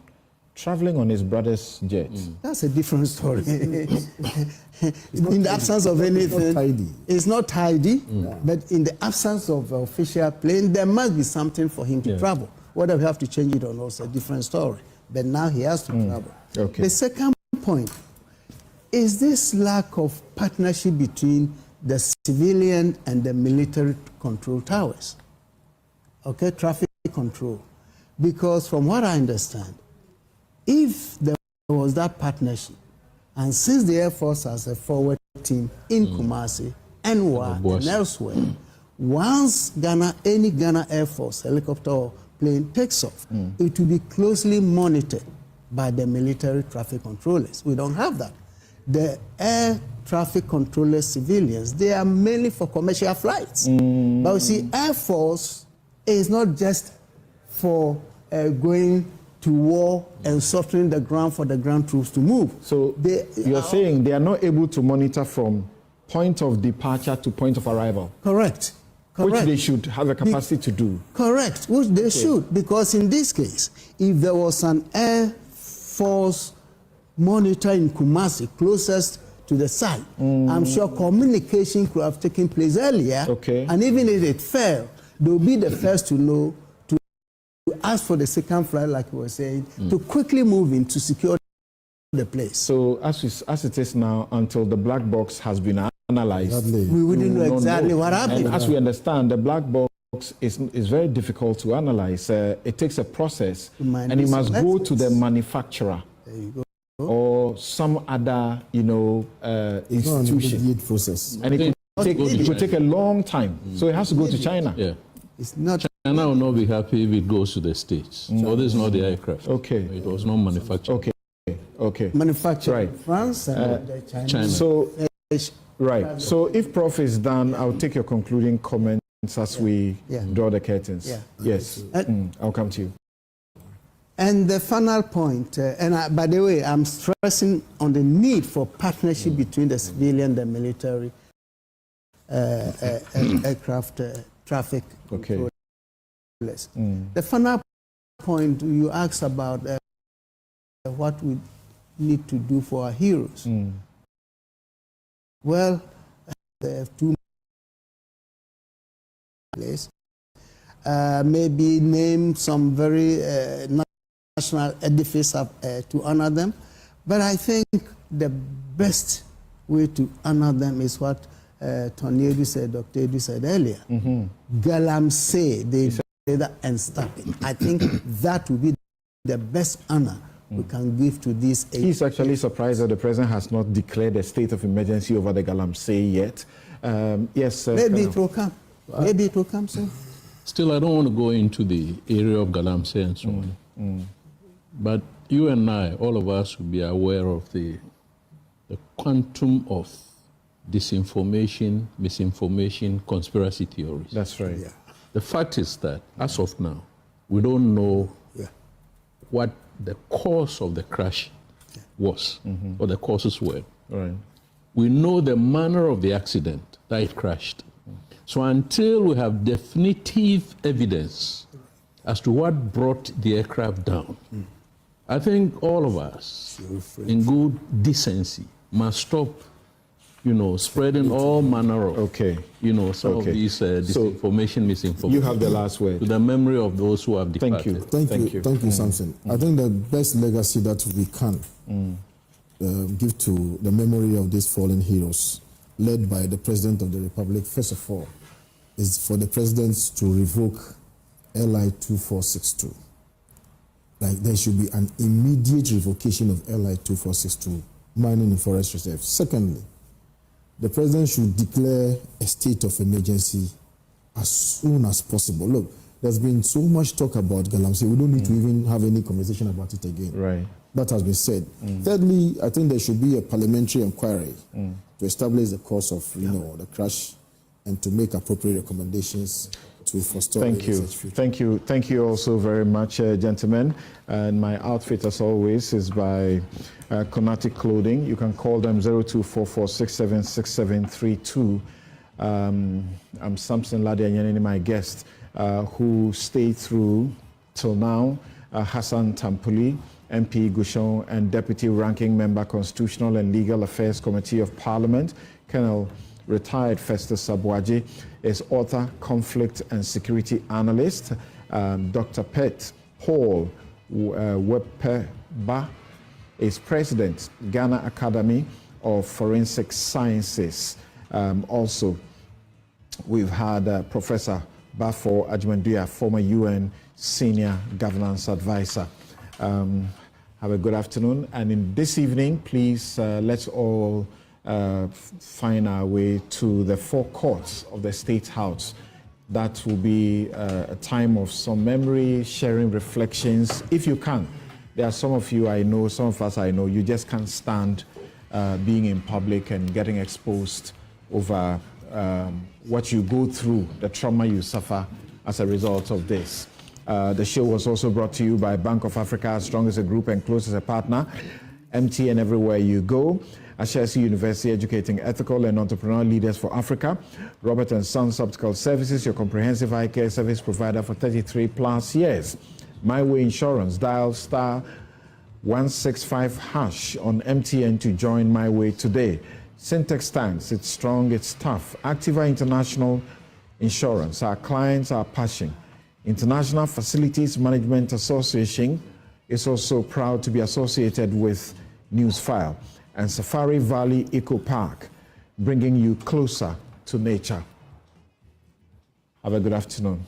traveling on his brother's jet? That's a different story. In the absence of anything, it's not tidy. But in the absence of official plane, there must be something for him to travel. Whether we have to change it or not is a different story. But now he has to travel. The second point is this lack of partnership between the civilian and the military control towers. Okay, traffic control. Because from what I understand, if there was that partnership, and since the Air Force has a forward team in Kumasi, NWA, and elsewhere, once any Ghana Air Force helicopter or plane takes off, it will be closely monitored by the military traffic controllers. We don't have that. The air traffic controllers, civilians, they are mainly for commercial flights. But you see, Air Force is not just for going to war and softening the ground for the ground troops to move. So you're saying they are not able to monitor from point of departure to point of arrival? Correct. Which they should have a capacity to do. Correct, which they should, because in this case, if there was an Air Force monitor in Kumasi, closest to the site, I'm sure communication could have taken place earlier. And even if it failed, they'll be the first to know, to ask for the second flight, like you were saying, to quickly move in to secure the place. So as it is now, until the black box has been analyzed, we wouldn't know exactly what happened. And as we understand, the black box is very difficult to analyze. It takes a process, and it must go to the manufacturer. There you go. Or some other, institution. Process. And it could take a long time. So it has to go to China. Yeah. It's not. China will not be happy if it goes to the States. So this is not the aircraft. It was not manufactured. Manufactured right. France and China. So, right. So if Prof is done, I'll take your concluding comments as we draw the curtains. Yes. I'll come to you. And the final point, by the way, I'm stressing on the need for partnership between the civilian and the military aircraft traffic controllers. The final point, you asked about what we need to do for our heroes. Well, there are two places. Maybe name some very national edifice to honor them. But I think the best way to honor them is what Tony Edu said, Dr. Edu said earlier. Galamsey, they say that and stop it. I think that would be the best honor we can give to these eight. He's actually surprised that the president has not declared a state of emergency over the Galamsey yet. Yes, maybe it will come. Maybe it will come soon. Still, I don't want to go into the area of Galamsey and so on. But you and I, all of us, will be aware of the quantum of disinformation, misinformation, conspiracy theories. That's right. The fact is that, as of now, we don't know what the cause of the crash was, or the causes were. Right. We know the manner of the accident that it crashed. So until we have definitive evidence as to what brought the aircraft down, I think all of us, in good decency, must stop, spreading all manner of, some of these disinformation, misinformation. You have the last word. To the memory of those who have departed. Thank you, Samson. I think the best legacy that we can give to the memory of these fallen heroes, led by the President of the Republic, first of all, is for the President to revoke LI 2462. Like, there should be an immediate revocation of LI 2462, mining in forest reserve. Secondly, the president should declare a state of emergency as soon as possible. Look, there's been so much talk about Galamsey. We don't need to even have any conversation about it again. Right. That has been said. Thirdly, I think there should be a parliamentary inquiry to establish the cause of, the crash and to make appropriate recommendations to foster. Thank you. Thank you also very much, gentlemen. And my outfit, as always, is by Konatic Clothing. You can call them 0244676732. I'm Samson Ladianyani, my guest, who stayed through till now, Hassan Tampuli, MP Gushon, and Deputy Ranking Member, Constitutional and Legal Affairs Committee of Parliament, Colonel Retired Festus Abuaje, is author, conflict and security analyst. Dr. Pet Paul Wepeba is president, Ghana Academy of Forensic Sciences. Also, we've had Professor Bafo Ajmandia, former UN senior governance advisor. Have a good afternoon. And in this evening, please let's all find our way to the forecourts of the State House. That will be a time of some memory, sharing reflections, if you can. There are some of you I know, some of us I know, you just can't stand being in public and getting exposed over what you go through, the trauma you suffer as a result of this. The show was also brought to you by Bank of Africa, strong as a group and close as a partner. MTN everywhere you go. Ashesi University, educating ethical and entrepreneurial leaders for Africa. Robert & Sons Optical Services, your comprehensive eye care service provider for 33 plus years. My Way Insurance, dial *165# on MTN to join My Way today. Syntex Tanks, it's strong, it's tough. Activa International Insurance, our clients, our passion. International Facilities Management Association is also proud to be associated with Newsfile. And Safari Valley Eco Park, bringing you closer to nature. Have a good afternoon.